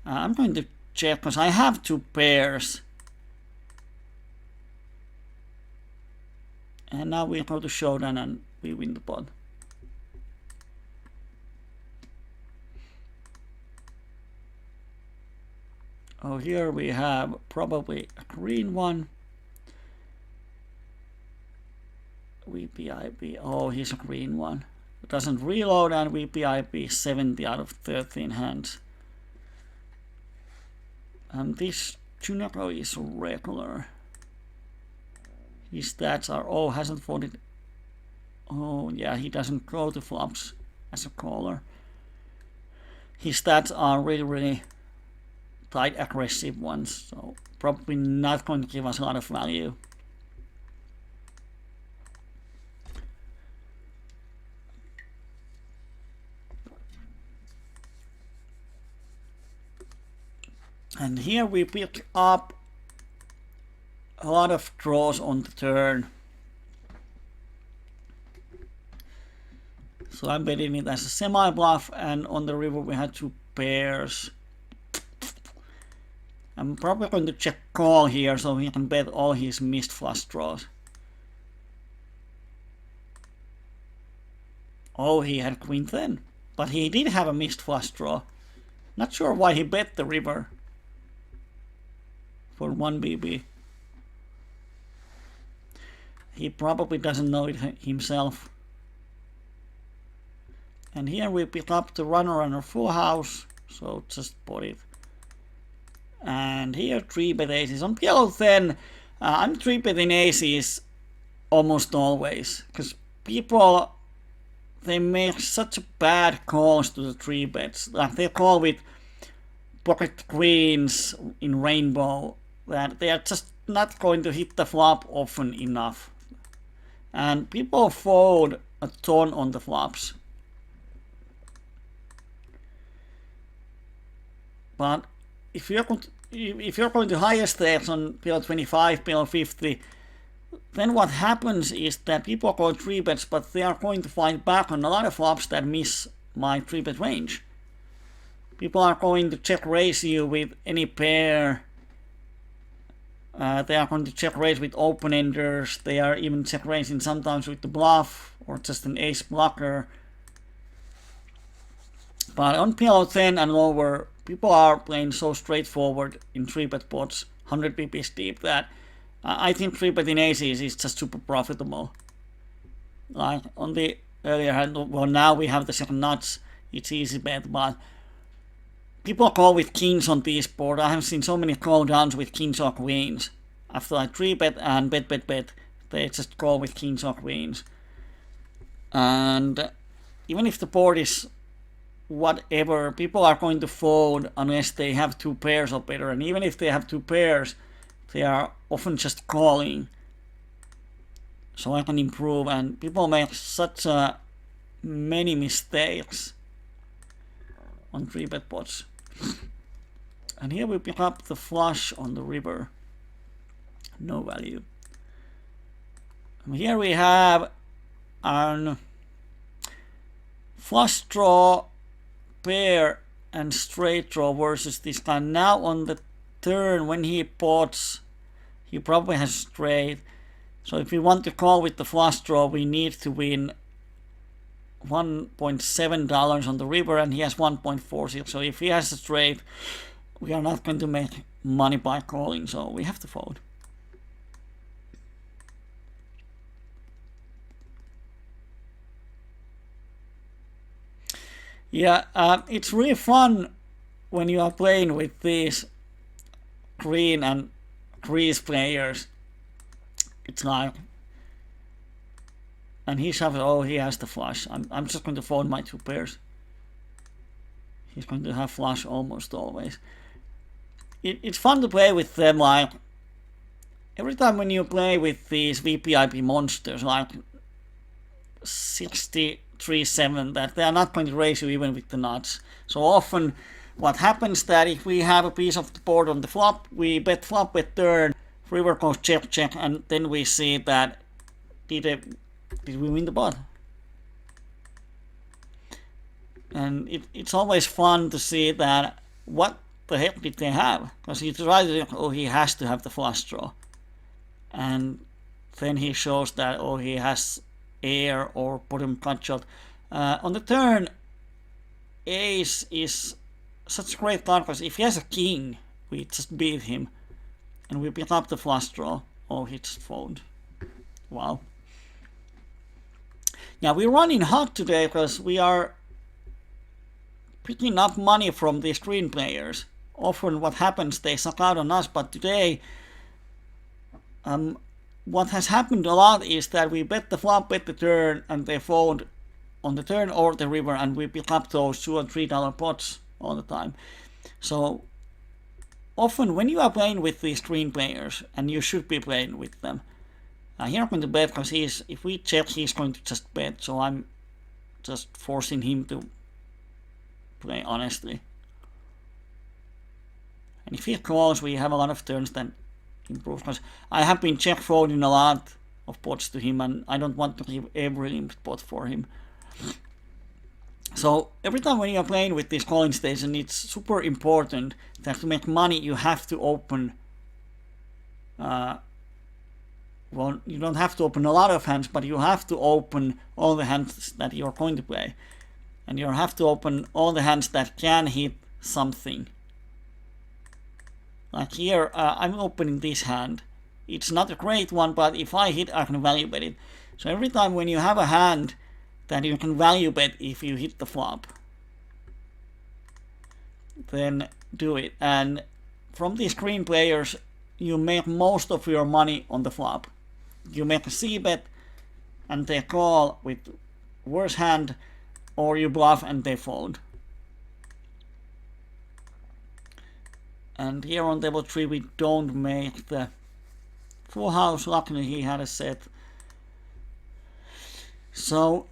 going to check because I have two pairs. And now we go to showdown and we win the pot. Oh, here we have probably a green one. VPIP. Oh, he's a green one. It doesn't reload and VPIP 70 out of 13 hands. And this Junero is regular. His stats are, oh, hasn't voted. Oh, yeah, he doesn't go to flops as a caller. His stats are really tight, aggressive ones, so probably not going to give us a lot of value. And here we pick up a lot of draws on the turn. So I'm betting it as a semi-bluff, and on the river we had two pairs. I'm probably going to check call here so he can bet all his missed flush draws. Oh, he had queen 10, but he did have a missed flush draw. Not sure why he bet the river for 1 BB. He probably doesn't know it himself. And here we pick up the runner full house, so just put it. And here 3-bet aces. On PLO10, I'm 3-betting aces almost always, because people, they make such bad calls to the 3-bets. Like they call with pocket queens in rainbow that they are just not going to hit the flop often enough. And people fold a ton on the flops. But if you're going to higher stakes on PL25, PL50, then what happens is that people go 3-bets, but they are going to fight back on a lot of flops that miss my 3-bet range. People are going to check raise you with any pair. They are going to check raise with open-enders. They are even check raising sometimes with the bluff or just an ace blocker. But on PLO10 and lower, people are playing so straightforward in 3-bet pots, 100 BPs deep, that I think 3-betting aces is just super profitable. Like on the earlier hand, well, now we have the second nuts, it's easy bet, but people call with kings on this board. I have seen so many call downs with kings or queens. After I 3-bet and bet, they just call with kings or queens. And even if the board is whatever, people are going to fold unless they have two pairs or better. And even if they have two pairs, they are often just calling. So I can improve, and people make such many mistakes on 3-bet pots. And here we pick up the flush on the river. No value. And here we have an flush draw, pair, and straight draw versus this guy. Now on the turn, when he pots, he probably has straight. So if we want to call with the flush draw, we need to win $1.7 on the river, and he has 1.46. So if he has a straight, we are not going to make money by calling, so we have to fold. Yeah, it's really fun when you are playing with these green and Greece players. It's like, and he shuffles. Oh, he has the flush. I'm just going to fold my 2 pairs. He's going to have flush almost always. It's fun to play with them. Like every time when you play with these VPIP monsters, like 63-7, that they are not going to raise you even with the nuts. So often, what happens that if we have a piece of the board on the flop, we bet flop, bet turn, river goes check, check, and then we see that did we win the pot? And it's always fun to see that what the heck did they have? Because you try to think, oh, he has to have the flush draw, and then he shows that, oh, he has air or bottom cut shot. On the turn, ace is such a great card because if he has a king, we just beat him, and we pick up the flush draw. Oh, he just fold. Wow. Yeah, we're running hot today because we are picking up money from the screen players. Often what happens, they suck out on us, but today what has happened a lot is that we bet the flop, bet the turn, and they fold on the turn or the river, and we pick up those $2 and $3 pots all the time. So often when you are playing with these screen players, and you should be playing with them, here I'm going to bet because if we check, he's going to just bet, so I'm just forcing him to play honestly. And if he calls, we have a lot of turns that improve, because I have been check folding a lot of pots to him, and I don't want to leave every limit pot for him. So every time when you're playing with this calling station, it's super important that to make money you have to open, well, you don't have to open a lot of hands, but you have to open all the hands that you're going to play. And you have to open all the hands that can hit something. Like here, I'm opening this hand. It's not a great one, but if I hit, I can value bet it. So every time when you have a hand that you can value bet if you hit the flop, then do it. And from these screen players, you make most of your money on the flop. You make a c-bet and they call with worse hand, or you bluff and they fold. And here on table 3 we don't make the full house. Luckily he had a set. So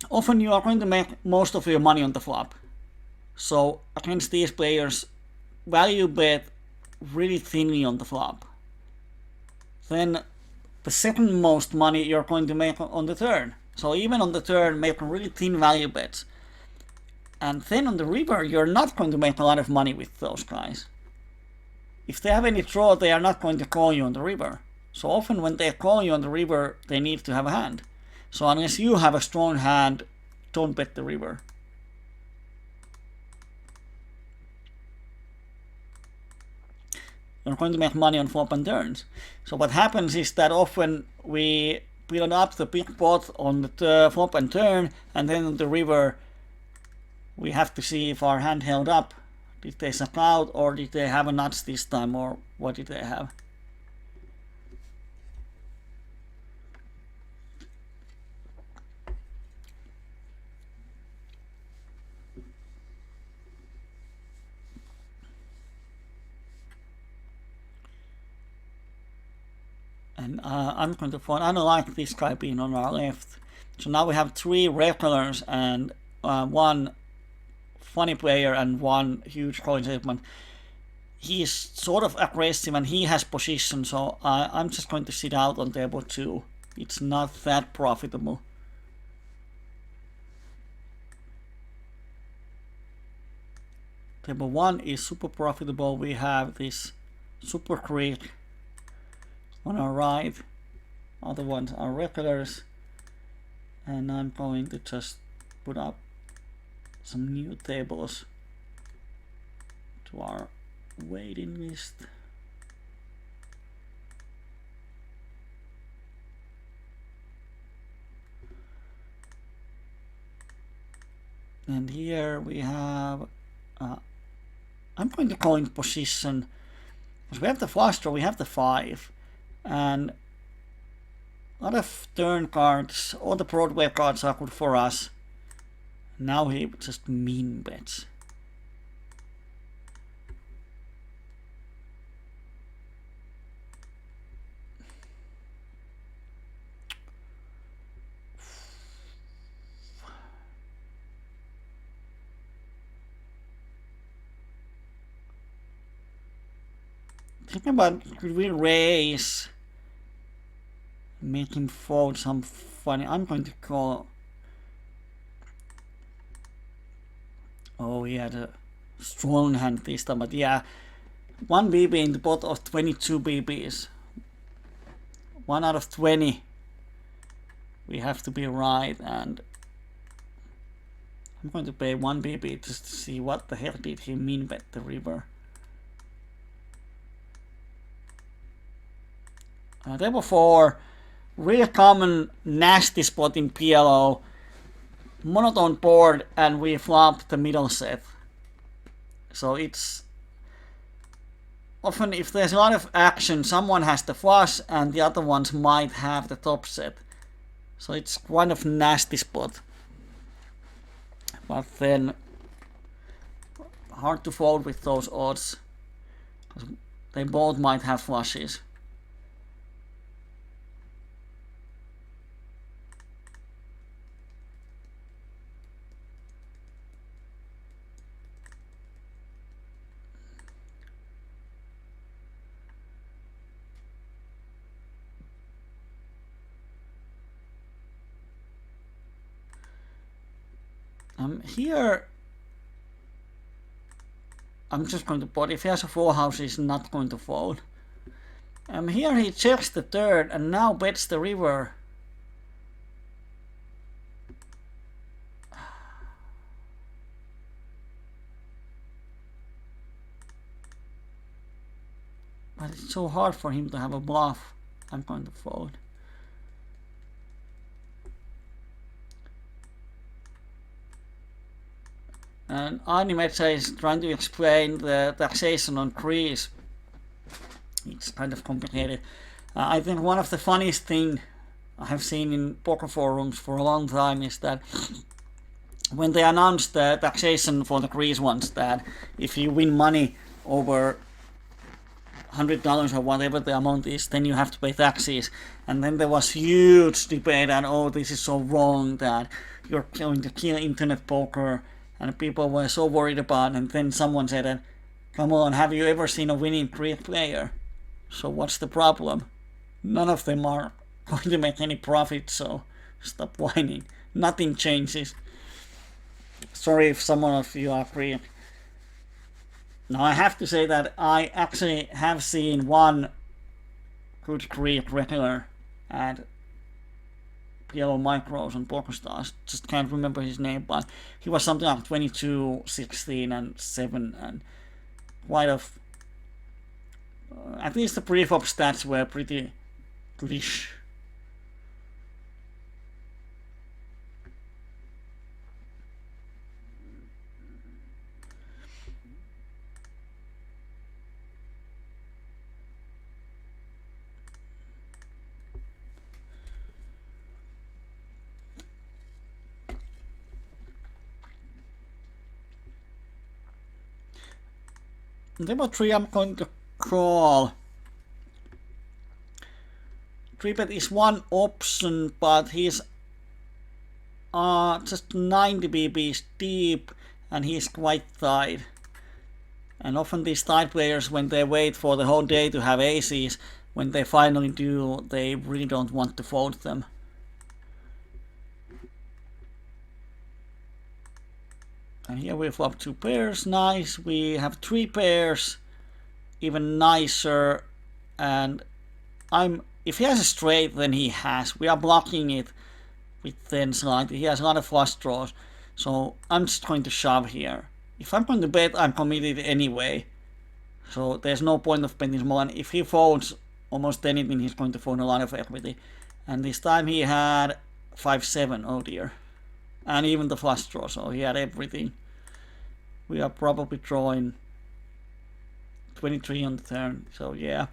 often you are going to make most of your money on the flop. So against these players, value bet really thinly on the flop. Then the second most money you're going to make on the turn. So even on the turn, make really thin value bets. And then on the river, you're not going to make a lot of money with those guys. If they have any draw, they are not going to call you on the river. So often when they call you on the river, they need to have a hand. So unless you have a strong hand, don't bet the river. You're going to make money on flop and turns. So what happens is that often we build up the big pot on the flop and turn, and then on the river we have to see if our hand held up. Did they suck out, or did they have a nuts this time, or what did they have? And I'm going to find, I don't like this guy being on our left. So now we have 3 regulars and 1 funny player and 1 huge calling segment. He's sort of aggressive and he has position, so I'm just going to sit out on table 2. It's not that profitable. Table 1 is super profitable. We have this super creek on our right. Other ones are regulars. And I'm going to just put up some new tables to our waiting list. And here we have, I'm going to call in position Because we have the flush draw, we have the 5. And a lot of turn cards, all the Broadway cards are good for us. Now he just mean bets. Think about, could we raise? Make him fold some funny. I'm going to call. Oh, he had a strong hand this time, but yeah, 1 BB in the pot of 22 BBs. 1 out of 20. We have to be right, and I'm going to pay 1 BB just to see what the hell did he mean bet the river. Table 4, real common nasty spot in PLO. Monotone board, and we flop the middle set. So it's often, if there's a lot of action, someone has the flush and the other ones might have the top set. So it's kind of nasty spot. But then hard to fold with those odds. They both might have flushes. Here, I'm just going to put, if he has a full house, he's not going to fold. Here he checks the third and now bets the river. But it's so hard for him to have a bluff. I'm going to fold. And Animecha is trying to explain the taxation on trees. It's kind of complicated. I think one of the funniest thing I have seen in poker forums for a long time is that when they announced the taxation for the Greece ones, that if you win money over $100 or whatever the amount is, then you have to pay taxes. And then there was huge debate and, oh, this is so wrong, that you're going to kill internet poker. And people were so worried about it, and then someone said, come on, have you ever seen a winning Greek player? So what's the problem? None of them are going to make any profit, so stop whining. Nothing changes. Sorry if some of you are Greek. Now I have to say that I actually have seen one good Greek regular at PLO Micros and PokerStars, just can't remember his name, but he was something like 22, 16, and 7, and quite of. At least the pre-flop stats were pretty goodish. Table 3 I'm going to call. 3-bet is one option, but he's just 90 BBs deep and he's quite tight. And often these tight players, when they wait for the whole day to have aces, when they finally do, they really don't want to fold them. And here we flop 2 pairs, nice. We have 3 pairs, even nicer. And if he has a straight, then he has. We are blocking it with 10 slightly. He has a lot of flush draws, so I'm just going to shove here. If I'm going to bet, I'm committed anyway, so there's no point of betting small. And if he folds almost anything, he's going to fold a lot of equity. And this time he had 5-7, oh dear. And even the flush draw, so he had everything. We are probably drawing 23 on the turn. So yeah,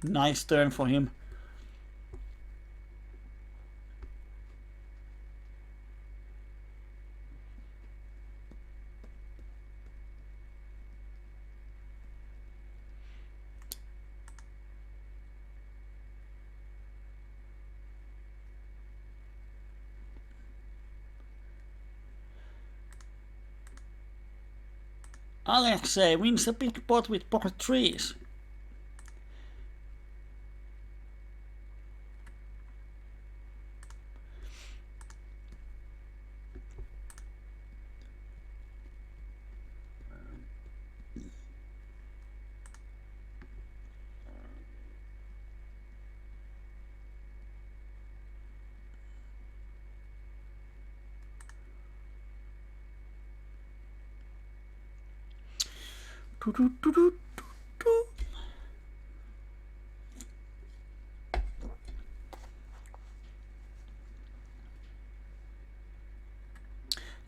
nice turn for him. Alexei wins a big pot with pocket threes.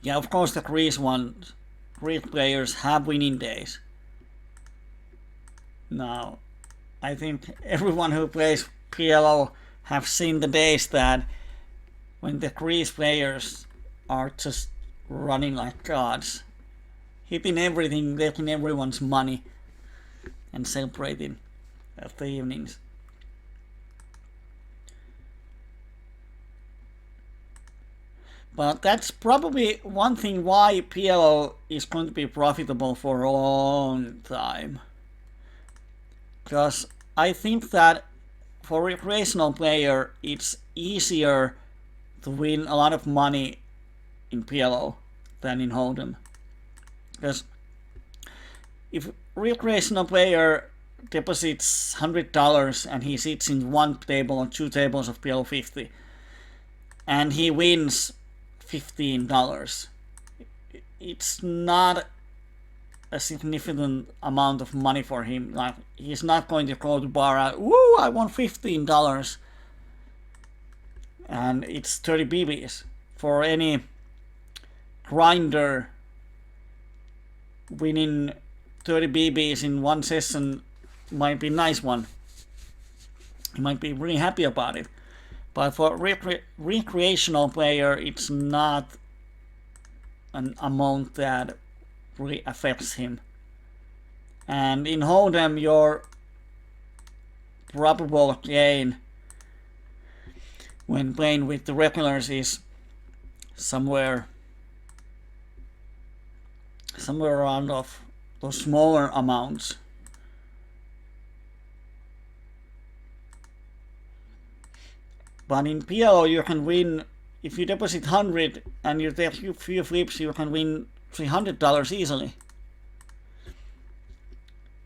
Yeah, of course the Greece players have winning days. Now, I think everyone who plays PLO have seen the days that when the Greece players are just running like gods, hitting everything, taking everyone's money, and celebrating at the evenings. But that's probably one thing why PLO is going to be profitable for a long time. Because I think that for a recreational player, it's easier to win a lot of money in PLO than in Hold'em. Because if a recreational player deposits $100 and he sits in one table or two tables of PLO50 and he wins $15, it's not a significant amount of money for him. Like, he's not going to go to bar out, woo, I won $15, and it's 30 BBs. For any grinder, winning 30 BBs in one session might be a nice one. He might be really happy about it. But for recreational player, it's not an amount that really affects him. And in Hold'em, your probable gain when playing with the regulars is somewhere around of those smaller amounts. But in PLO you can win, if you deposit 100 and you take a few flips, you can win $300 easily.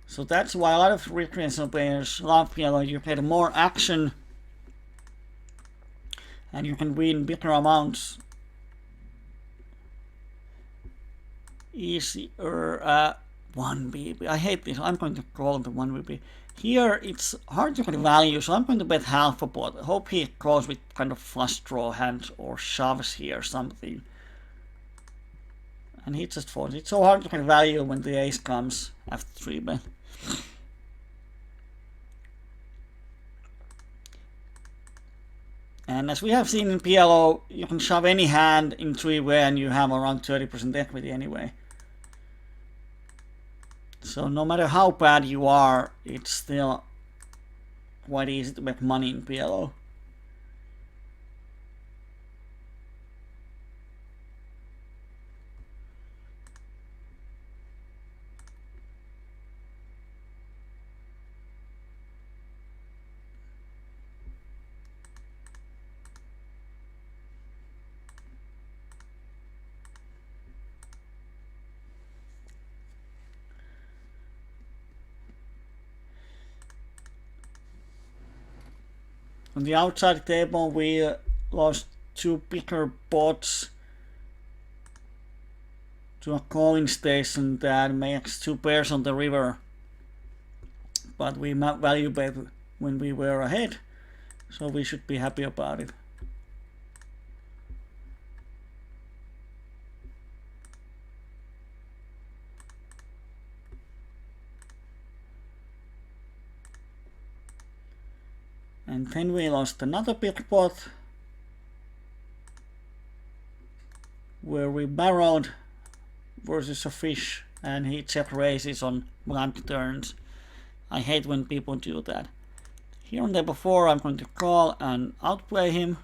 So that's why a lot of recreational players love PLO. You get more action and you can win bigger amounts easier. 1 BB. I hate this. I'm going to call it the 1 BB. Here it's hard to get value, so I'm going to bet half a pot. I hope he goes with kind of flush draw hand or shoves here something. And he just folds. It's so hard to get value when the ace comes after 3 bet. And as we have seen in PLO, you can shove any hand in 3-way and you have around 30% equity anyway. So no matter how bad you are, it's still quite easy to make money in PLO. On the outside table, we lost 2 bigger pots to a coin station that makes 2 pairs on the river. But we value bet when we were ahead, so we should be happy about it. And then we lost another big pot where we barreled versus a fish and he check raises on blank turns. I hate when people do that. Here on table 4 I'm going to call and outplay him.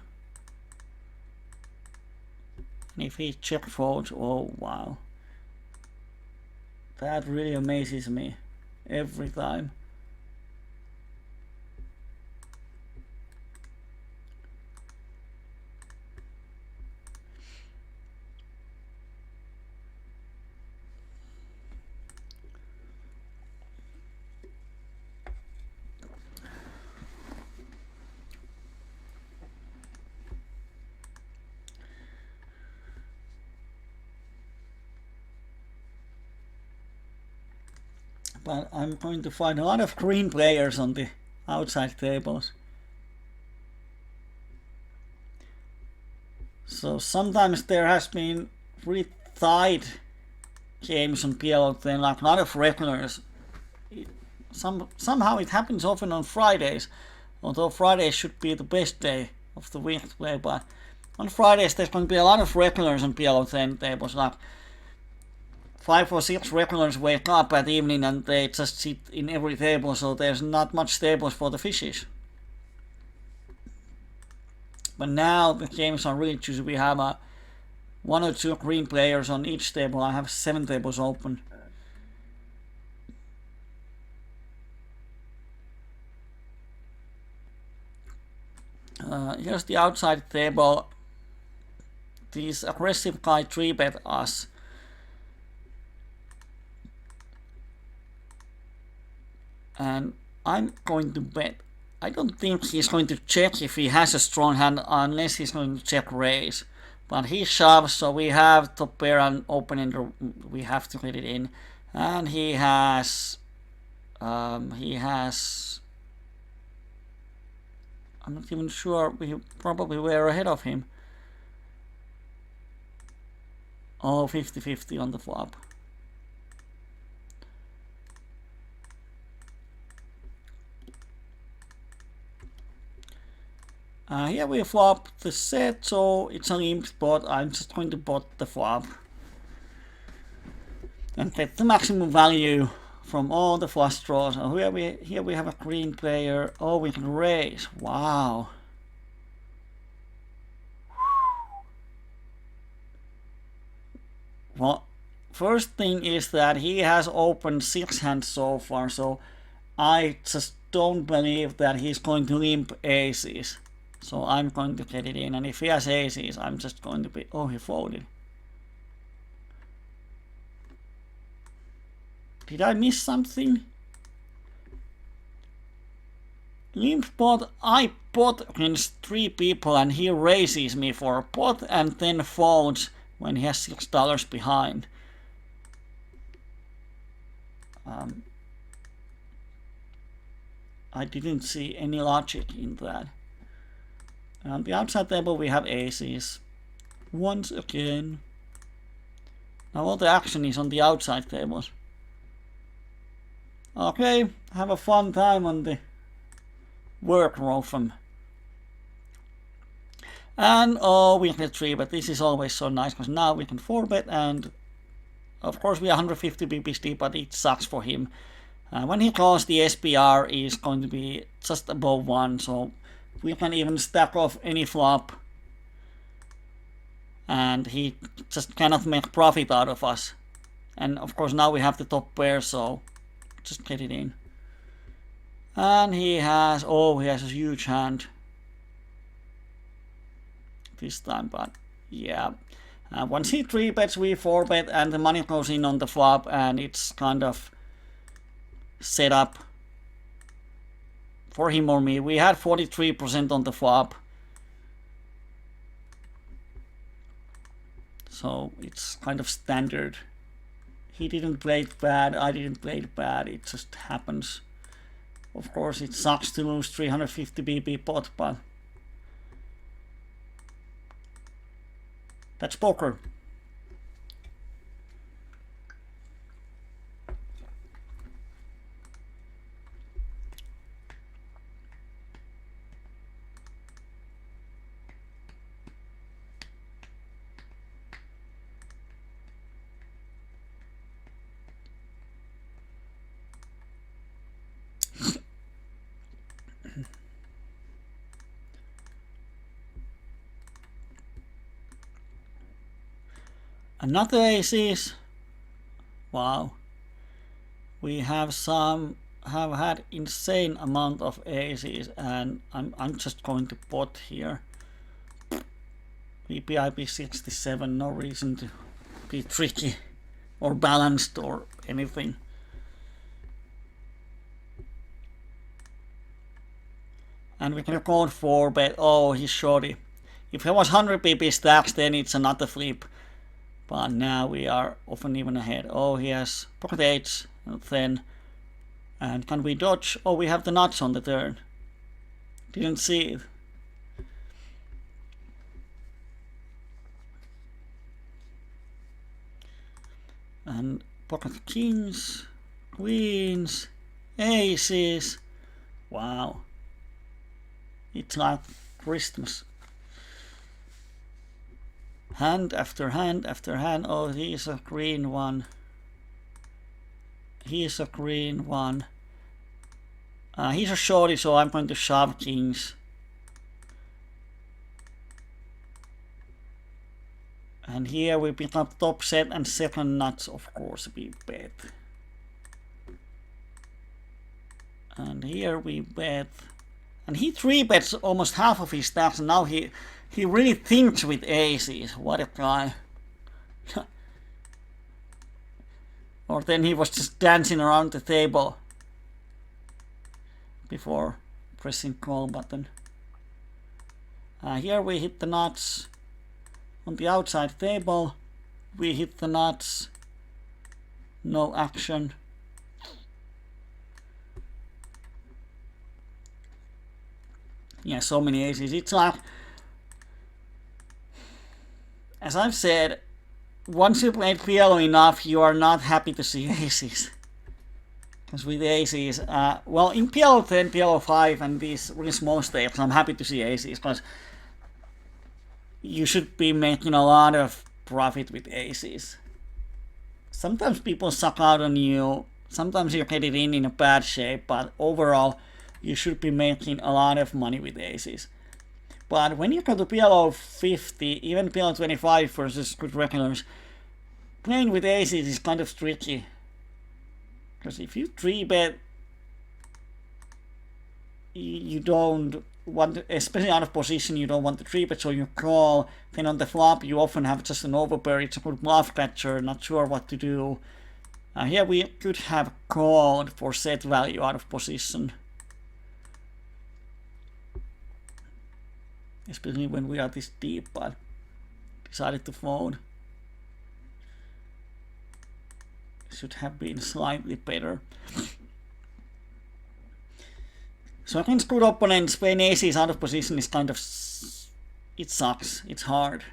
And if he check folds, oh wow. That really amazes me every time. But I'm going to find a lot of green players on the outside tables. So sometimes there has been really tight games on PLO10, like a lot of regulars. Somehow it happens often on Fridays, although Fridays should be the best day of the week to play. But on Fridays there's going to be a lot of regulars on PLO10 tables, like 5 or 6 regulars wake up at evening and they just sit in every table, so there's not much tables for the fishes. But now the games are really juicy. We have 1 or 2 green players on each table. I have 7 tables open. Here's the outside table. This aggressive guy 3-bet us. And I'm going to bet. I don't think he's going to check if he has a strong hand unless he's going to check raise. But he shoves, so we have top pair and open ender. We have to let it in. And he has. I'm not even sure. We probably were ahead of him. Oh, 50-50 on the flop. Here we flop the set, so it's a limp spot. I'm just going to bot the flop and get the maximum value from all the flush draws. Oh, here we have a green player. Oh, we can raise. Wow. Well, first thing is that he has opened 6 hands so far, so I just don't believe that he's going to limp aces. So I'm going to get it in, and if he has aces, I'm just going to be... Oh, he folded. Did I miss something? Limp pot, I pot against 3 people and he raises me for a pot and then folds when he has $6 behind. I didn't see any logic in that. On the outside table we have aces. Once again. Now all the action is on the outside tables. Okay, have a fun time on the work Rotham. And oh, we can 3-bet. This is always so nice because now we can 4-bet, and of course we are 150 BPs deep, but it sucks for him. When he calls, the SPR is going to be just above 1, so we can even stack off any flop and he just cannot make profit out of us. And of course now we have the top pair, so just get it in. And he has a huge hand this time, but yeah. Once he 3-bets, we 4-bet and the money goes in on the flop, and it's kind of set up for him or me. We had 43% on the flop, so it's kind of standard. He didn't play it bad, I didn't play it bad, it just happens. Of course it sucks to lose 350 BP pot, but that's poker. Another aces. Wow. We have had insane amount of aces, and I'm just going to pot here. VPIP 67, no reason to be tricky or balanced or anything. And we can record 4-bet. Oh, he's shorty. If it was 100 PP stacks, then it's another flip. But now we are often even ahead. Oh, he has pocket 8s and 10. And can we dodge? Oh, we have the nuts on the turn. Didn't see it. And pocket kings, queens, aces. Wow. It's like Christmas. Hand after hand after hand. Oh, he's a green one. He's a green one. He's a shorty, so I'm going to shove kings. And here we pick up top set and second nuts, of course we bet. And here we bet. And he 3-bets almost half of his stacks, and now he really thinks with aces. What a guy. Or then he was just dancing around the table before pressing call button. Here we hit the nuts. On the outside table, we hit the nuts. No action. Yeah, so many aces. It's like, as I've said, once you played PLO enough, you are not happy to see aces. Because with aces, well, in PLO10, PLO5, and these really small stakes, I'm happy to see aces, because you should be making a lot of profit with aces. Sometimes people suck out on you, sometimes you get it in a bad shape, but overall, you should be making a lot of money with aces. But when you go to PLO 50, even PLO 25 versus good regulars, playing with aces is kind of tricky. Because if you 3-bet, you don't want to, especially out of position, you don't want to 3-bet, so you call. Then on the flop, you often have just an overpair, it's a good bluff catcher, not sure what to do. Here we could have called for set value out of position. Especially when we are this deep, but decided to fold. Should have been slightly better. So against good opponents, playing aces out of position is kind of, it sucks, it's hard.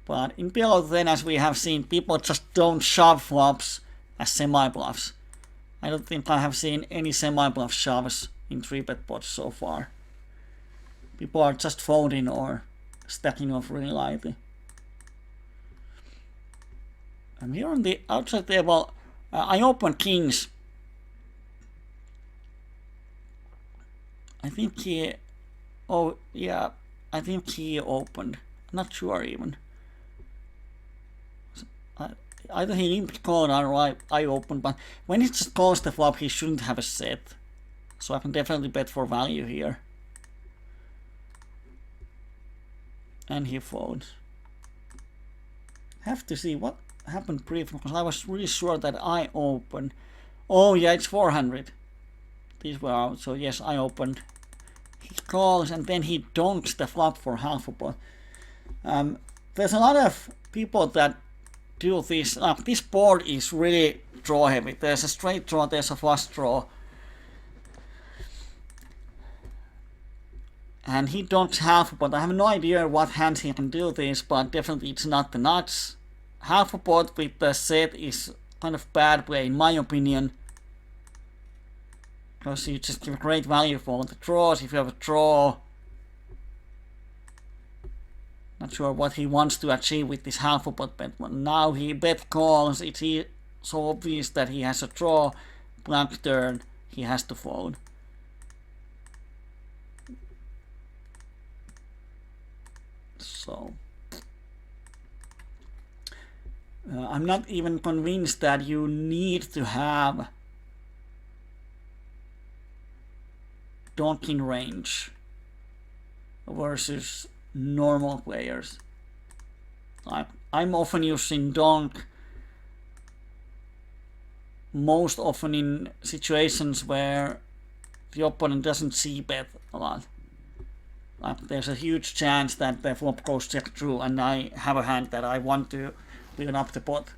But in PLO10, as we have seen, people just don't shove flops as semi-bluffs. I don't think I have seen any semi-bluff shoves in 3-bet pots so far. People are just folding or stacking off really lightly. I'm here on the outside table. I open kings. I think he... Oh, yeah. I think he opened. Not sure even. Either he limped called or I opened, but when he just calls the flop, he shouldn't have a set. So I can definitely bet for value here. And he folds. Have to see what happened briefly, because I was really sure that I opened. Oh yeah, it's 400. These were out, so yes, I opened. He calls and then he donks the flop for half a pot. There's a lot of people that do this. This board is really draw heavy. There's a straight draw, there's a flush draw. And he donks half a pot. I have no idea what hands he can do this, but definitely it's not the nuts. Half a pot with the set is kind of bad play in my opinion. Because you just give great value for the draws. If you have a draw, not sure what he wants to achieve with this half a pot bet. But now he bet calls. It's so obvious that he has a draw. Blank turn. He has to fold. So I'm not even convinced that you need to have donking range versus normal players. I'm often using donk most often in situations where the opponent doesn't see bet a lot. Like there's a huge chance that the flop goes check through and I have a hand that I want to build up the pot.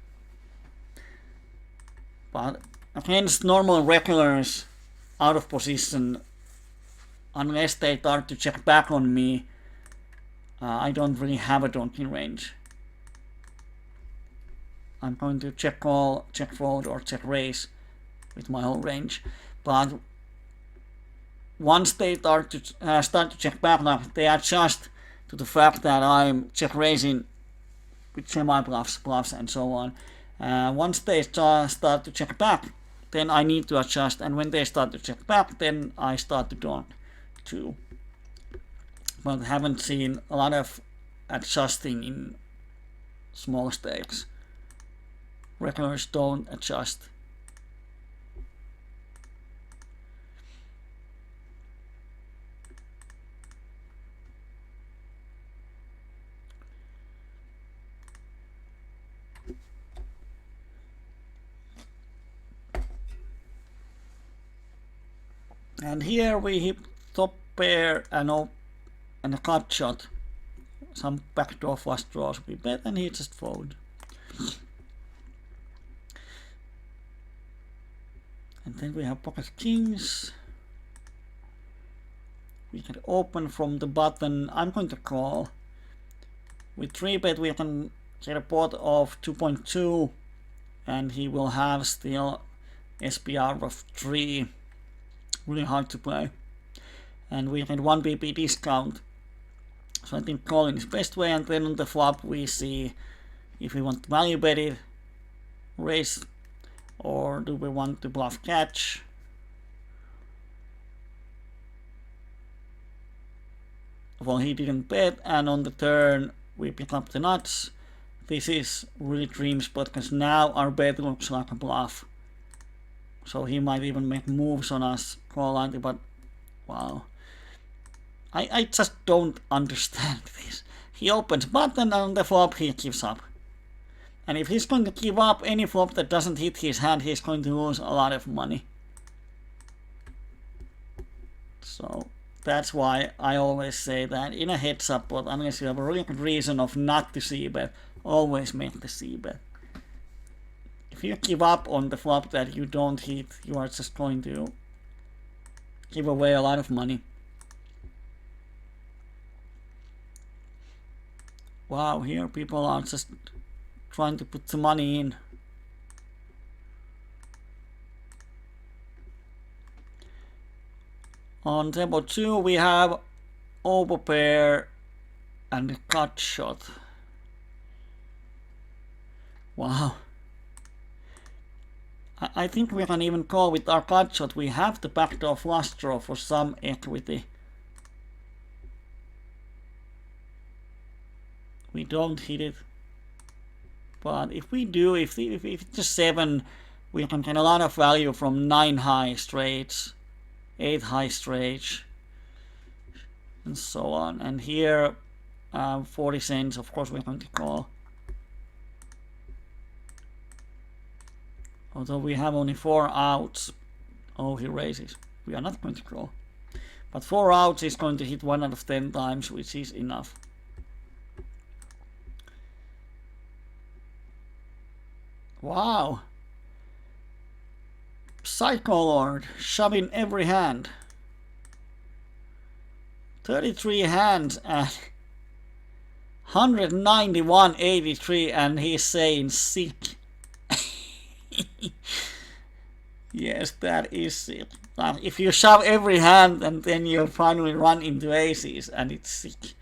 But against normal regulars out of position, unless they start to check back on me, I don't really have a donking range. I'm going to check call, check fold, or check raise with my whole range. But once they start to check back, like they adjust to the fact that I'm check raising with semi bluffs, bluffs, and so on. Once they start to check back, then I need to adjust, and when they start to check back, then I start to donk too. But haven't seen a lot of adjusting in small stakes. Regulars don't adjust. And here we hit top pair and a cut shot. Some backdoor flush draws we bet and he just fold. And then we have pocket kings. We can open from the button. I'm going to call. With 3-bet we can get a pot of 2.2 and he will have still SPR of 3. Really hard to play. And we get 1 BP discount. So I think calling is best way, and then on the flop we see if we want to value bet it, raise, or do we want to bluff catch. Well, he didn't bet, and on the turn we pick up the nuts. This is really dream spot because now our bet looks like a bluff. So he might even make moves on us, call ante, but wow. I just don't understand this. He opens button and on the flop he gives up. And if he's going to give up any flop that doesn't hit his hand, he's going to lose a lot of money. So that's why I always say that in a heads up pot, unless you have a really good reason of not to see bet, always make the see bet. If you give up on the flop that you don't hit, you are just going to give away a lot of money. Wow, here people are just trying to put the money in. On table 2 we have overpair and a cut shot. Wow. I think we can even call with our cut shot. We have the backdoor flush draw for some equity. We don't hit it. But if we do, if it's a 7, we can get a lot of value from 9 high straights, 8 high straights, and so on. And here, 40 cents, of course we're going to call. Although we have only 4 outs. Oh, he raises. We are not going to call. But 4 outs is going to hit 1 out of 10 times, which is enough. Wow. Psycho Lord, shoving every hand. 33 hands at 191.83 and he's saying sick. Yes, that is sick. If you shove every hand and then you finally run into aces and it's sick.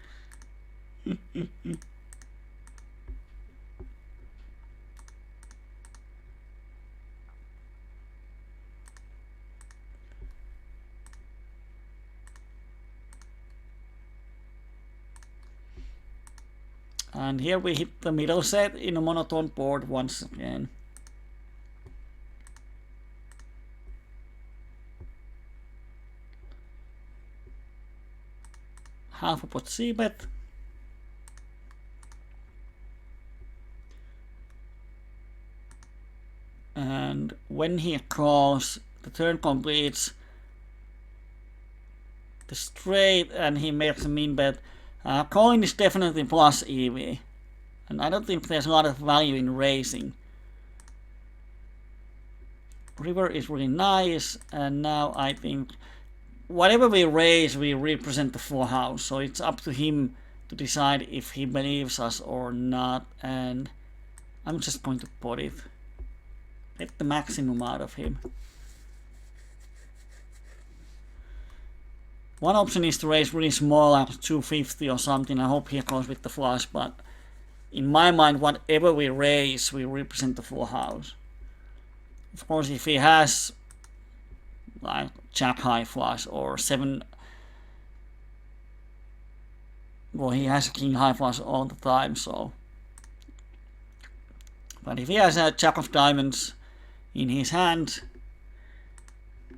And here we hit the middle set in a monotone board once again. Half a pot c-bet. And when he calls, the turn completes the straight and he makes a min bet. Calling is definitely plus EV. And I don't think there's a lot of value in raising. River is really nice, and now I think whatever we raise, we represent the full house. So it's up to him to decide if he believes us or not. And I'm just going to pot it. Get the maximum out of him. One option is to raise really small, like 250 or something. I hope he goes with the flush, but in my mind, whatever we raise, we represent the full house. Of course, if he has like jack high flush or 7, well, he has a king high flush all the time, so. But if he has a jack of diamonds in his hand,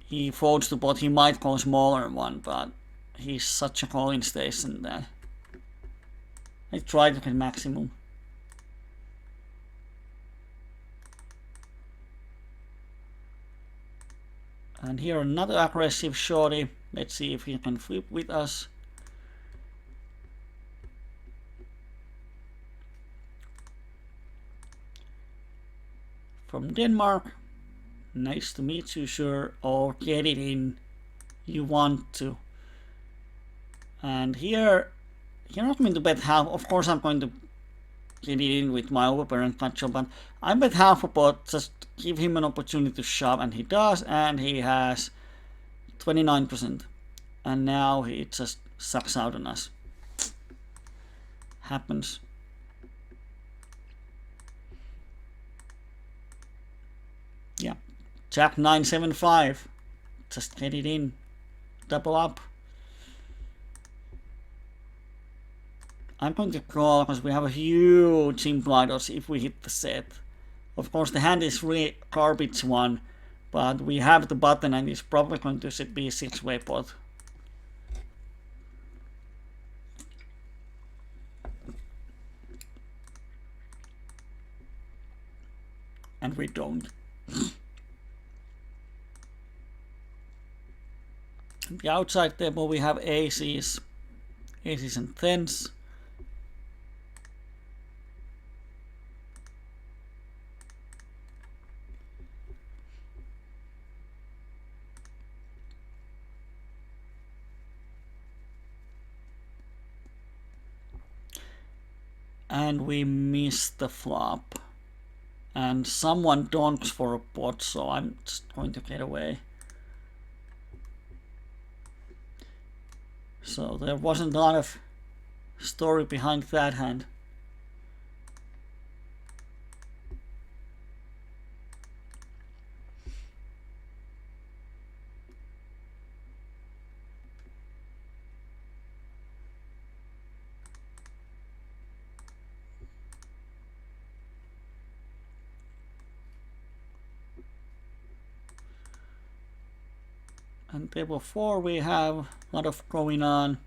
he folds the pot. He might call a smaller one, but he's such a calling station that I try to get maximum. And here another aggressive shorty. Let's see if he can flip with us. From Denmark. Nice to meet you, sure. Or get it in. You want to. And here, you're not going to bet half. Of course, I'm going to get it in with my overparent control, but I bet half a pot, just give him an opportunity to shove, and he does, and he has 29%. And now he just sucks out on us. Happens. Yeah. Jack 975. Just get it in. Double up. I'm going to call because we have a huge implied odds if we hit the set. Of course, the hand is really garbage one, but we have the button and it's probably going to be a 6-way pot. And we don't. The outside table we have aces and tens. And we miss the flop. And someone donks for a pot, so I'm just going to get away. So there wasn't a lot of story behind that hand. And table 4 we have a lot of going on.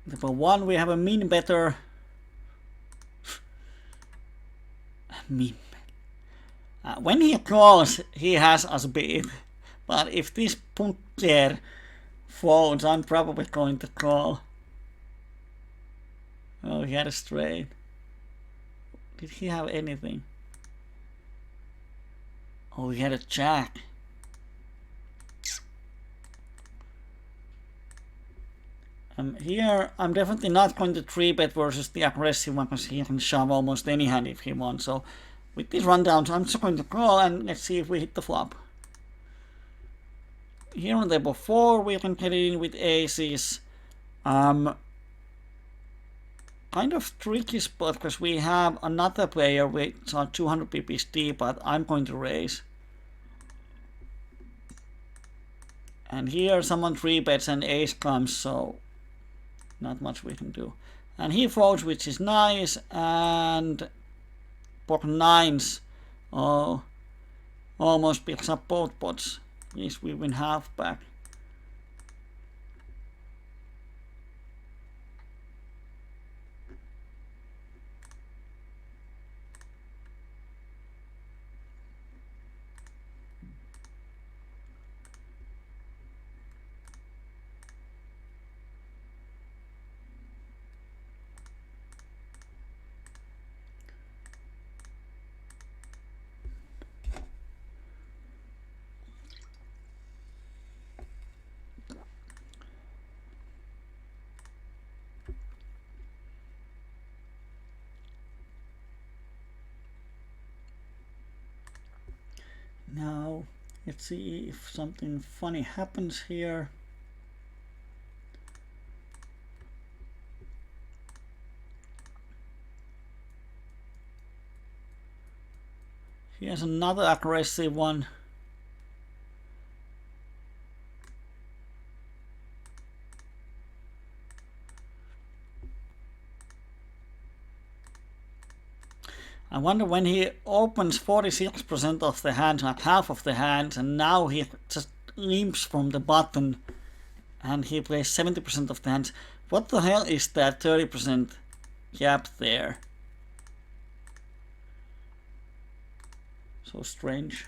Table 1 we have a min better. Min. When he calls, he has us beat. But if this puncher folds, I'm probably going to call. Oh, he had a straight. Did he have anything? Oh, he had a jack. Here, I'm definitely not going to 3-bet versus the aggressive one because he can shove almost any hand if he wants. So with these rundowns, I'm just going to call and let's see if we hit the flop. Here on table 4, we can get it in with aces. kind of tricky spot because we have another player which are 200 pp's deep, but I'm going to raise. And here someone 3-bets and ace comes, so not much we can do. And he folds, which is nice, and pot 9s. Oh, almost picks up both pots. Yes, we win half back. Now, let's see if something funny happens here. He has another aggressive one. I wonder when he opens 46% of the hands, like half of the hands, and now he just limps from the button and he plays 70% of the hands. What the hell is that 30% gap there? So strange.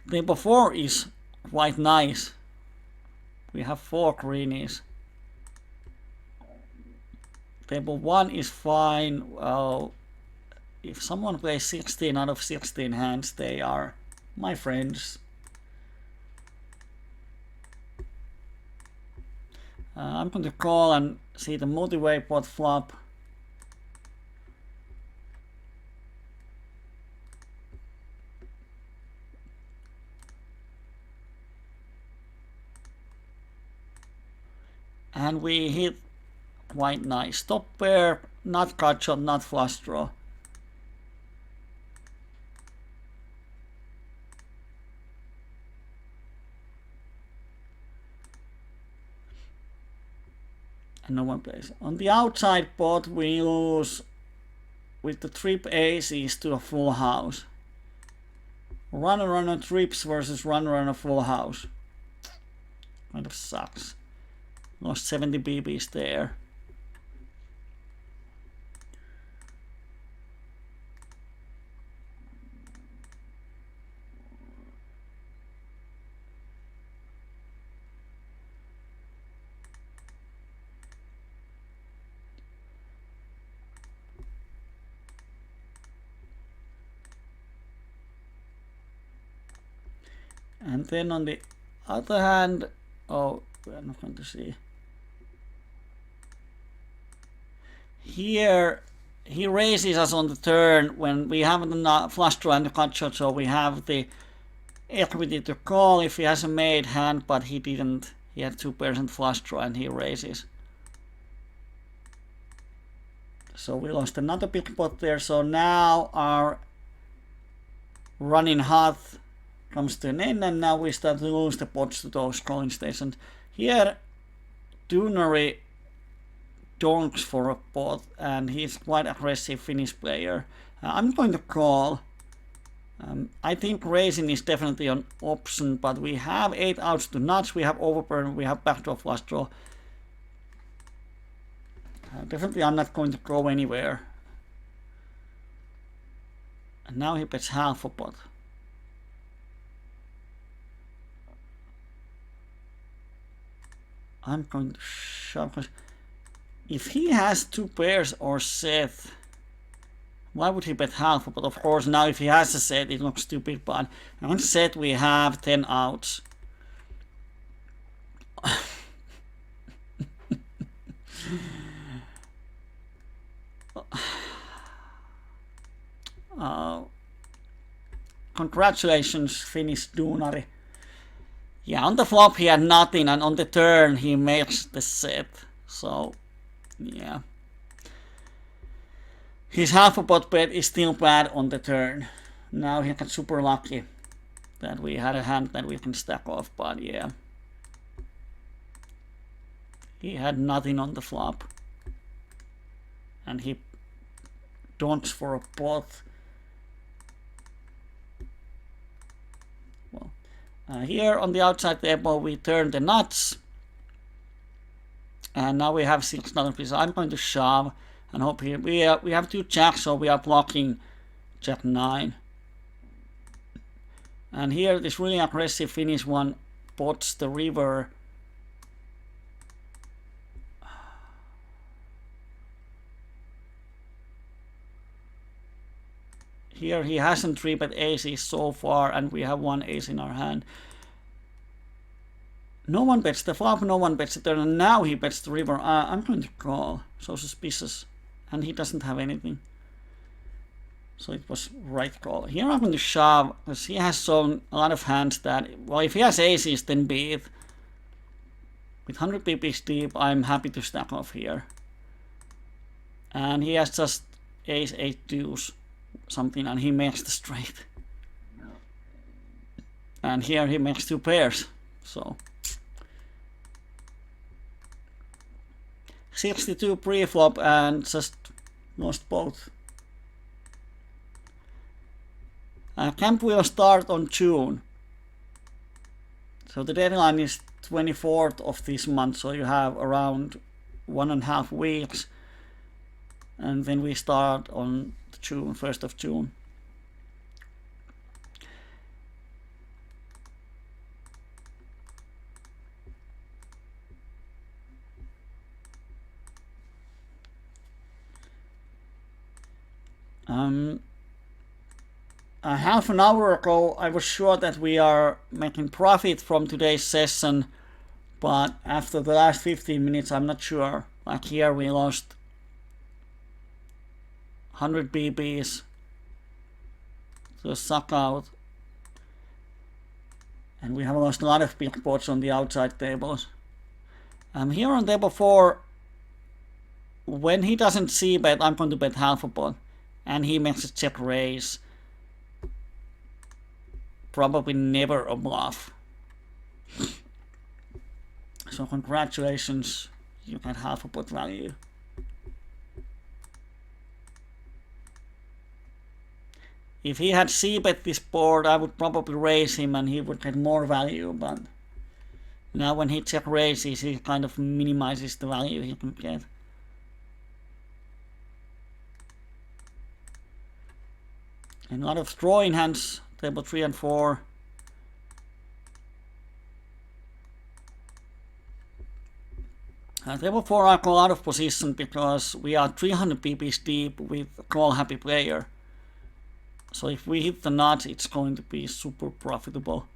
Table 4 is quite nice. We have 4 greenies. Table 1 is fine. Well, if someone plays 16 out of 16 hands, they are my friends. I'm going to call and see the multi-way pot flop. And we hit quite nice. Top pair, not cut shot, not flush draw. And no one plays. On the outside pot, we lose with the trip aces to a full house. Runner trips versus runner full house. Kind of sucks. Lost 70 bb's there. And then on the other hand, oh, we're not going to see. Here, he raises us on the turn when we have the flush draw and the cut shot, so we have the equity to call if he has a made hand, but he didn't. He had 2% flush draw and he raises. So we lost another big pot there, so now our running hot comes to an end, and now we start to lose the pots to those calling stations. Here, Dunary donks for a pot, and he's quite aggressive Finnish player. I'm going to call. I think raising is definitely an option, but we have 8 outs to nuts, we have overburn, we have backdoor flush draw. Definitely I'm not going to go anywhere. And now he bets half a pot. I'm going to shove. If he has 2 pairs or set, why would he bet half? But of course now if he has a set it looks stupid, but on set we have 10 outs. Congratulations Finnish Dunari. Yeah, on the flop he had nothing, and on the turn he makes the set. So, yeah. His half a pot bet is still bad on the turn. Now he got super lucky that we had a hand that we can stack off, but yeah. He had nothing on the flop. And he donks for a pot. Well, here on the outside table we turn the nuts. And now we have $6 pieces. I'm going to shove and hope here. We have 2 jacks, so we are blocking jack 9. And here this really aggressive Finnish one pots the river. Here he hasn't 3-bet aces so far, and we have 1 ace in our hand. No one bets the flop, no one bets the turn, and now he bets the river. I'm going to call. So suspicious. And he doesn't have anything. So it was right call. Here I'm going to shove, because he has shown a lot of hands that, well, if he has aces, then beat. With 100 pp's deep, I'm happy to stack off here. And he has just ace, 8 deuce, something, and he makes the straight. And here he makes 2 pairs. So 62 pre-flop and just lost both. Camp will start on June. So the deadline is 24th of this month, so you have around 1.5 weeks. And then we start on June, 1st of June. Half an hour ago I was sure that we are making profit from today's session, but after the last 15 minutes I'm not sure. Like here we lost 100 bb's to a suck out, and we have lost a lot of big pots on the outside tables. Here on table 4, when he doesn't see bet, I'm going to bet half a pot, and he makes a check raise. Probably never a bluff. So congratulations, you got half a pot value. If he had c-bet this board, I would probably raise him and he would get more value, but now when he check raises, he kind of minimizes the value he can get. And a lot of drawing hands, table 3 and 4. Table 4 I call out of position because we are 300 pp's deep with a call happy player. So if we hit the nuts, it's going to be super profitable.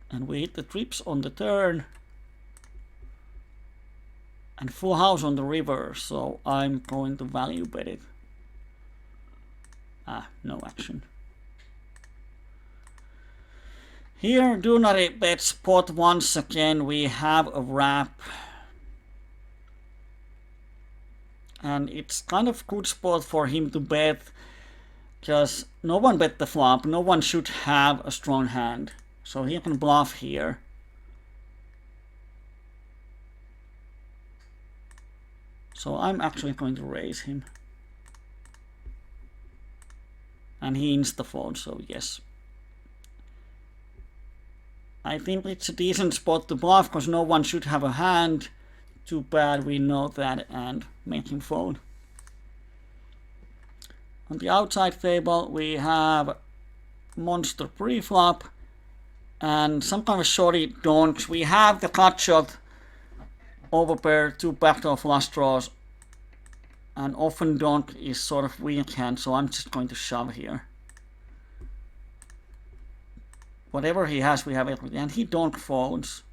And we hit the trips on the turn. And full house on the river, so I'm going to value bet it. No action. Here, do not bet spot once again. We have a wrap. And it's kind of good spot for him to bet, because no one bet the flop. No one should have a strong hand. So he can bluff here. So I'm actually going to raise him. And he insta-fold, so yes. I think it's a decent spot to bluff because no one should have a hand. Too bad we know that and make him fold. On the outside table we have monster pre-flop and some kind of shorty donks. We have the cut shot, overpair, 2 backdoor flush draws, and often donk is sort of weak hand, so I'm just going to shove here. Whatever he has, we have equity, and he donk folds.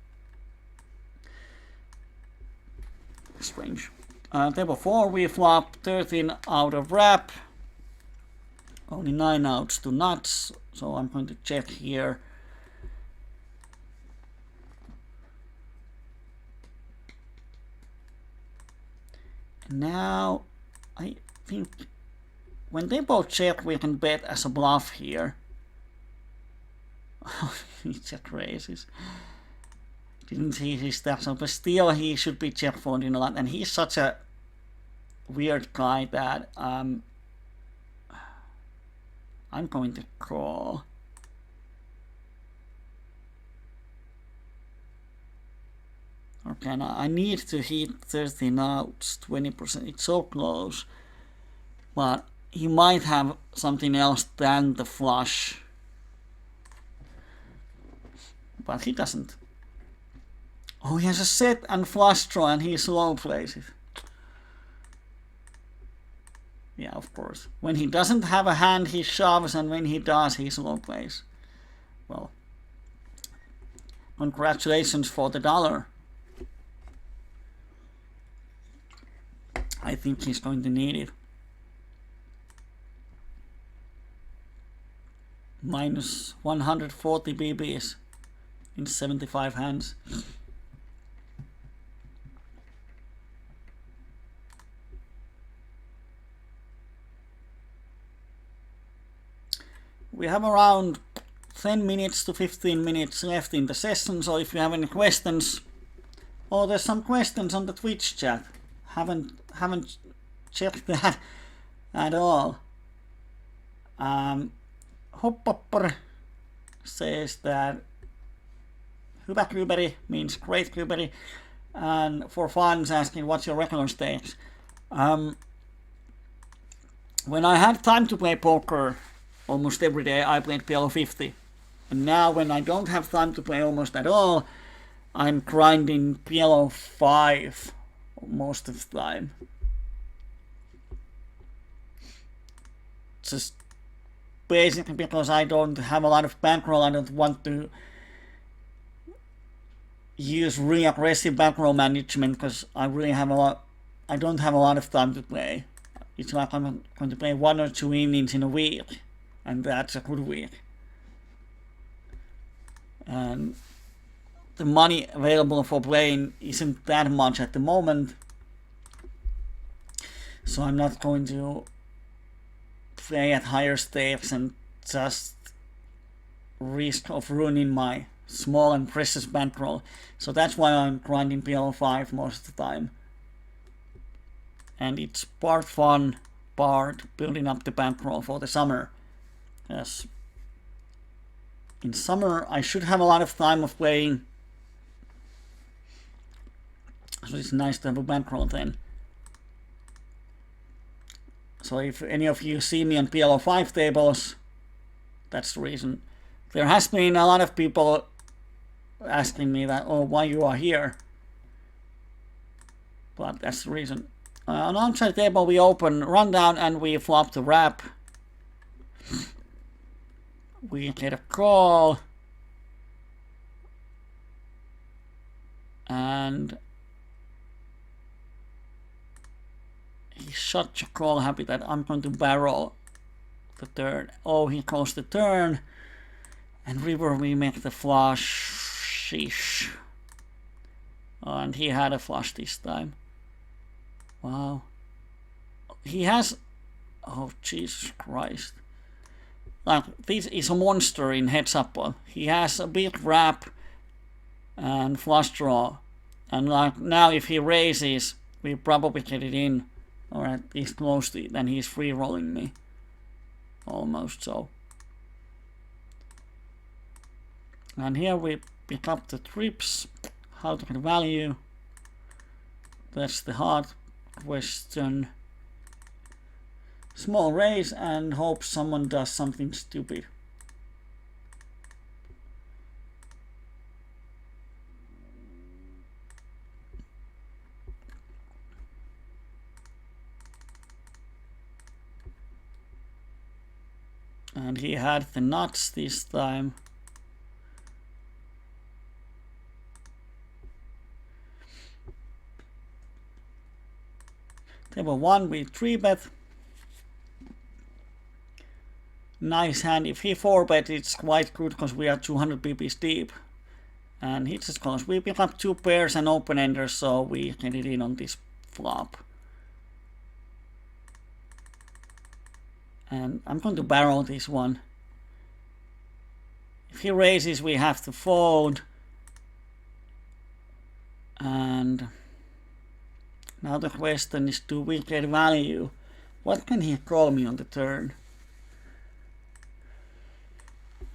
Strange. Table 4, we flop 13 out of wrap. Only 9 outs to nuts, so I'm going to check here. Now, I think when they both check, we can bet as a bluff here. He check raises. Didn't see his steps up, but still he should be check folding a lot, and he's such a weird guy that I'm going to call. Okay, now I need to hit 13 outs, 20%. It's so close. But he might have something else than the flush. But he doesn't. Oh, he has a set and flush draw and he slow plays it. Yeah, of course. When he doesn't have a hand, he shoves, and when he does, he slow plays. Well, congratulations for the $1. I think he's going to need it. Minus 140 BBs in 75 hands. We have around 10 minutes to 15 minutes left in the session, so if you have any questions, oh, there's some questions on the Twitch chat. Haven't checked that at all. Hoppopper says that Hyvä Kyyberi means great Kyyberi, and for fans asking what's your regular stakes. When I had time to play poker almost every day, I played PLO50, and now when I don't have time to play almost at all, I'm grinding PLO5 most of the time. Just basically because I don't have a lot of bankroll. I don't want to use really aggressive bankroll management because I don't have a lot of time to play. It's like I'm going to play 1 or 2 innings in a week, and that's a good week. And the money available for playing isn't that much at the moment, so I'm not going to play at higher stakes and just risk of ruining my small and precious bankroll. So that's why I'm grinding PLO5 most of the time. And it's part fun, part building up the bankroll for the summer. Yes. In summer I should have a lot of time of playing, so it's nice to have a bankroll then. So if any of you see me on PLO5 tables, that's the reason. There has been a lot of people asking me that, oh, why you are here. But that's the reason. On outside table we open rundown and we flop the wrap. We get a call. And he's such a call happy that I'm going to barrel the turn. Oh, he calls the turn. And river we make the flush. Sheesh. And he had a flush this time. Wow. He has... Oh, Jesus Christ. Like, this is a monster in heads up. He has a big wrap and flush draw. And like now if he raises, we probably get it in. Or at least close to it. Then he's free rolling me. Almost so. And here we pick up the trips. How to get value. That's the hard question. Small raise and hope someone does something stupid. And he had the nuts this time. Table 1 we 3-bet. nice hand. If he 4-bet, it's quite good because we are 200 pp's deep. And he just calls. We pick up 2 pairs and open enders, so we get it in on this flop. And I'm going to barrel this one. If he raises, we have to fold. And now the question is, do we get value? What can he call me on the turn?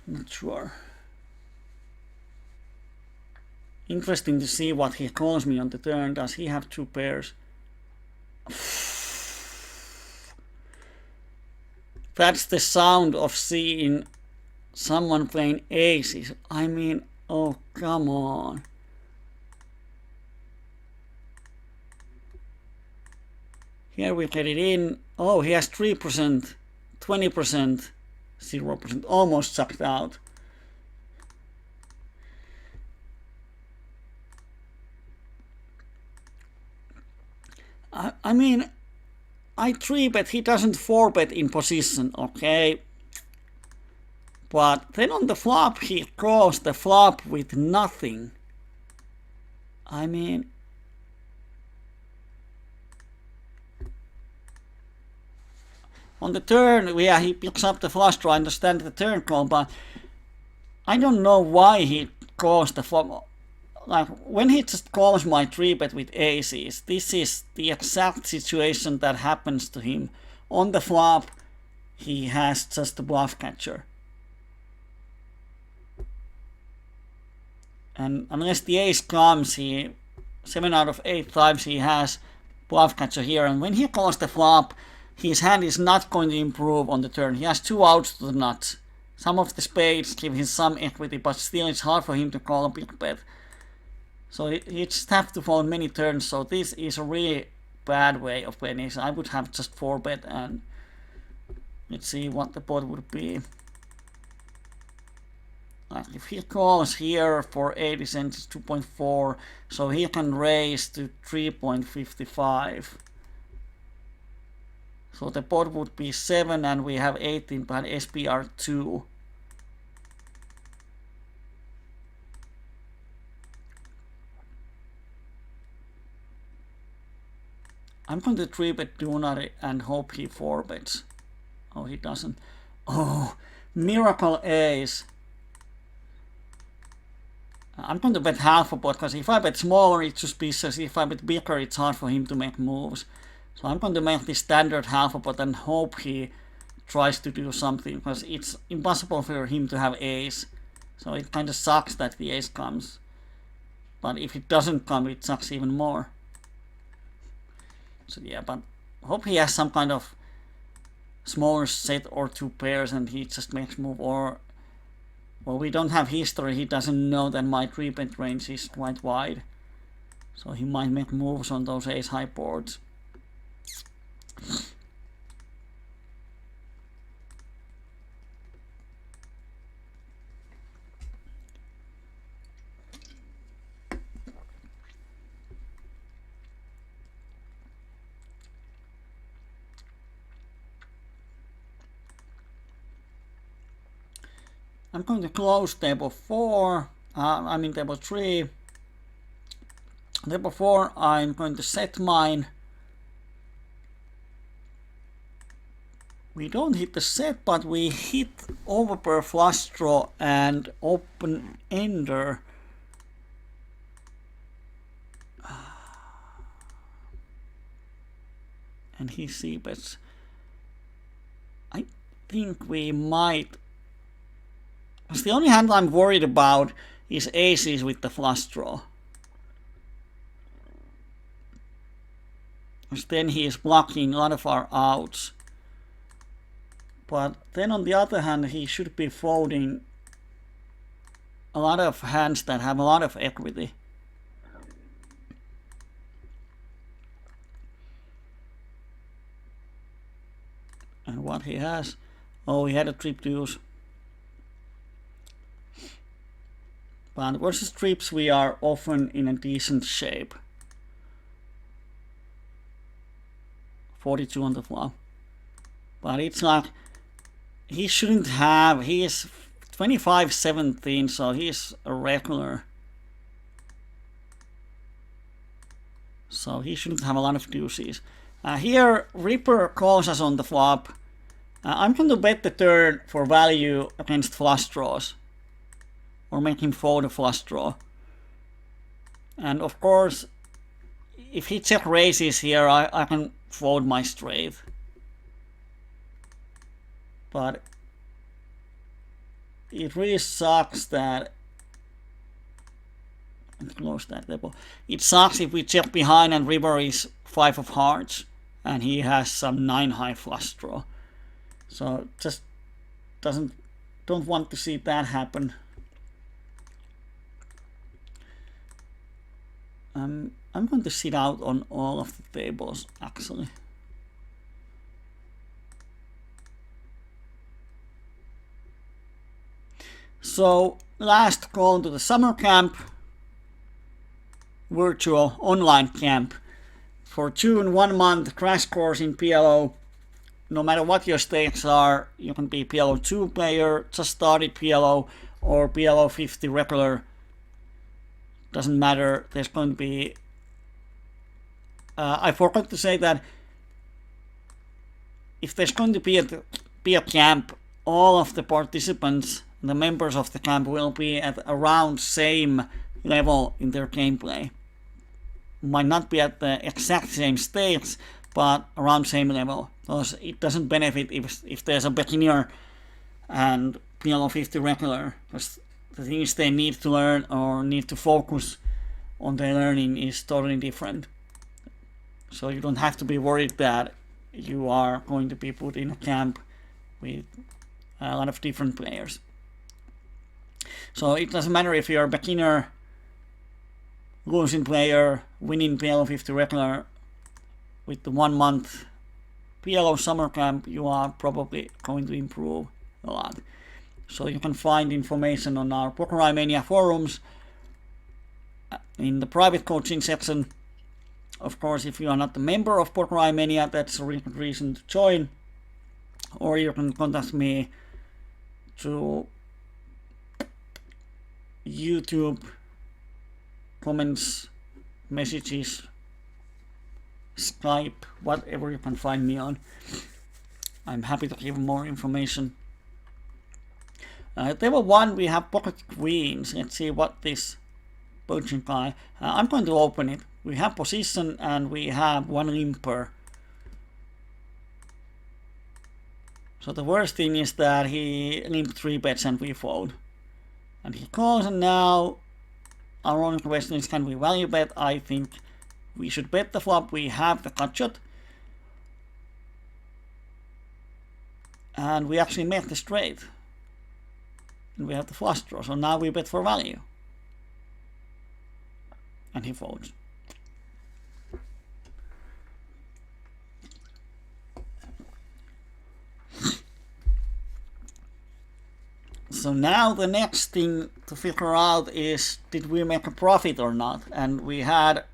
Not sure. Interesting to see what he calls me on the turn. Does he have 2 pairs? That's the sound of seeing someone playing aces. I mean, oh, come on. Here we get it in. Oh, he has 3%, 20%, 0%, almost sucked out. I mean, I 3-bet, he doesn't 4-bet in position, okay? But then on the flop, he calls the flop with nothing. I mean, on the turn, yeah, he picks up the flush draw. I understand the turn call, but I don't know why he calls the flop. Like, when he just calls my 3-bet with aces, this is the exact situation that happens to him. On the flop, he has just a bluff catcher. And unless the ace comes, 7 out of 8 times he has bluff catcher here. And when he calls the flop, his hand is not going to improve on the turn. He has 2 outs to the nuts. Some of the spades give him some equity, but still it's hard for him to call a big bet. So he just have to fold many turns. So this is a really bad way of playing ace. I would have just 4-bet, and let's see what the pot would be. Like, if he calls here for 80 cents, it's 2.4, so he can raise to 3.55. So the pot would be 7, and we have 18, but SPR 2. I'm going to 3-bet Dunari and hope he 4-bets. Oh, he doesn't. Oh, miracle ace. I'm going to bet half a pot, because if I bet smaller, it's suspicious. If I bet bigger, it's hard for him to make moves. So I'm going to make this standard half a pot and hope he tries to do something, because it's impossible for him to have ace. So it kind of sucks that the ace comes. But if it doesn't come, it sucks even more. So yeah, but hope he has some kind of smaller set or 2 pairs and he just makes move. Or, well, we don't have history. He doesn't know that my 3-bet range is quite wide. So he might make moves on those ace high boards. I'm going to close table 4, table 3. Table 4, I'm going to set mine. We don't hit the set, but we hit overpair flush draw and open ender. And he c-bets. I think we might. The only hand I'm worried about is aces with the flush draw. Because then he is blocking a lot of our outs. But then on the other hand, he should be folding a lot of hands that have a lot of equity. And what he has? Oh, he had a trip deuce. But versus trips, we are often in a decent shape. 42 on the flop. But it's like he shouldn't have. He is 25-17, so he's a regular. So he shouldn't have a lot of deuces. Here, Ripper calls us on the flop. I'm going to bet the turn for value against flush draws. Or make him fold a flush draw. And of course, if he check raises here, I can fold my straight. But it really sucks that... Close that table. It sucks if we check behind and river is 5 of hearts. And he has some 9 high flush draw. So just don't want to see that happen. I'm going to sit out on all of the tables actually. So last call to the summer camp, virtual online camp for June, 1 month crash course in PLO. No matter what your stakes are, you can be PLO2 player, just started PLO, or PLO50 regular. Doesn't matter. There's going to be... I forgot to say that if there's going to be a camp, all of the participants, the members of the camp, will be at around same level in their gameplay. Might not be at the exact same stakes, but around same level. Because it doesn't benefit if there's a beginner and PLO50 regular. Because the things they need to learn or need to focus on their learning is totally different. So you don't have to be worried that you are going to be put in a camp with a lot of different players. So it doesn't matter if you're a beginner, losing player, winning PLO50 regular. With the 1 month PLO summer camp, you are probably going to improve a lot. So you can find information on our Poker Mania forums in the private coaching section. Of course, if you are not a member of Poker Mania, that's a really good reason to join. Or you can contact me through YouTube, comments, messages, Skype, whatever you can find me on. I'm happy to give more information. Table 1, we have pocket queens. Let's see what this poaching guy... I'm going to open it. We have position and we have 1 limper. So the worst thing is that he limped 3 bets and we fold. And he calls, and now our only question is, can we value bet? I think we should bet the flop. We have the cut shot. And we actually make the straight. And we have the flush draw. So now we bet for value. And he folds. So now the next thing to figure out is, did we make a profit or not? And we had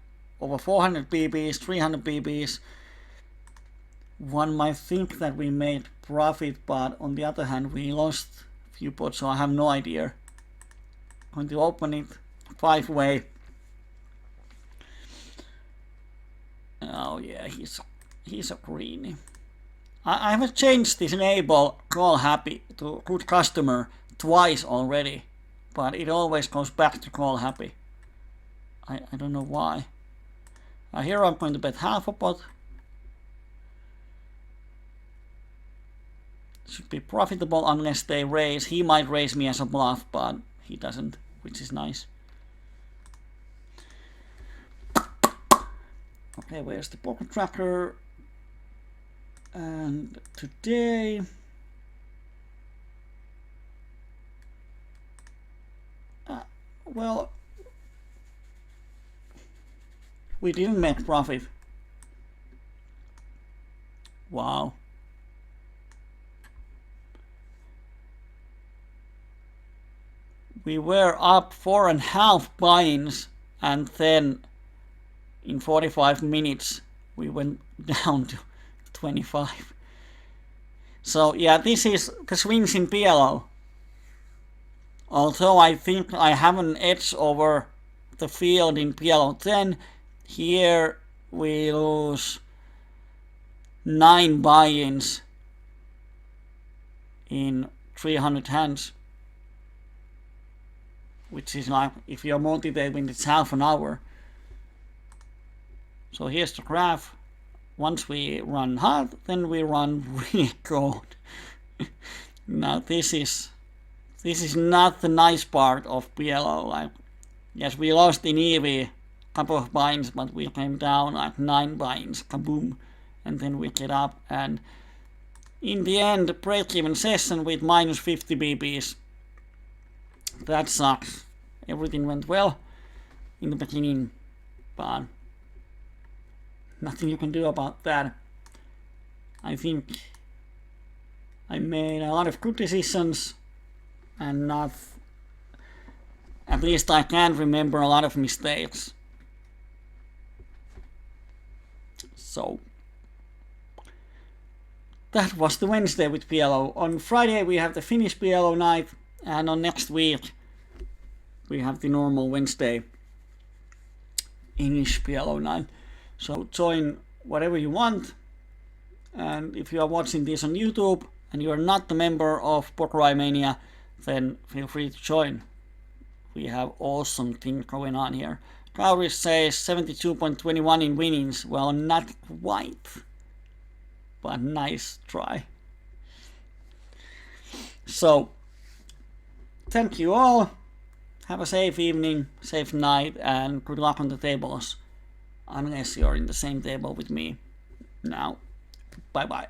over 400 BBs, 300 BBs. One might think that we made profit, but on the other hand we lost a few pots, so I have no idea. I'm going to open it 5-way. Oh yeah, he's a greenie. I have changed this enable call happy to good customer twice already, but it always goes back to call happy. I don't know why. Here I'm going to bet half a pot. Should be profitable unless they raise. He might raise me as a bluff, but he doesn't, which is nice. Okay, where's the poker tracker? And today... well, we didn't make profit. Wow. We were up 4.5 buy-ins, and then in 45 minutes we went down to 25. So yeah, this is the swings in PLO. Although I think I have an edge over the field in PLO10, here we lose 9 buy-ins in 300 hands. Which is like, if you're multi-taping, it's half an hour. So here's the graph. Once we run hard, then we run really cold. Now this is not the nice part of PLO. Like, yes, we lost in EV a couple of binds, but we came down like 9 binds, kaboom, and then we get up. And in the end, break-even session with minus 50 BPs. That sucks. Everything went well in the beginning, but nothing you can do about that. I think I made a lot of good decisions and not, at least I can't remember a lot of mistakes. So that was the Wednesday with PLO. On Friday we have the Finnish PLO night, and on next week we have the normal Wednesday English PLO night. So join whatever you want, and if you are watching this on YouTube and you are not a member of Poker Mania, then feel free to join. We have awesome thing going on here. Kyyberi says 72.21 in winnings. Well, not quite, but nice try. So thank you all. Have a safe evening, safe night, and good luck on the tables. Unless you're in the same table with me. Now, bye bye.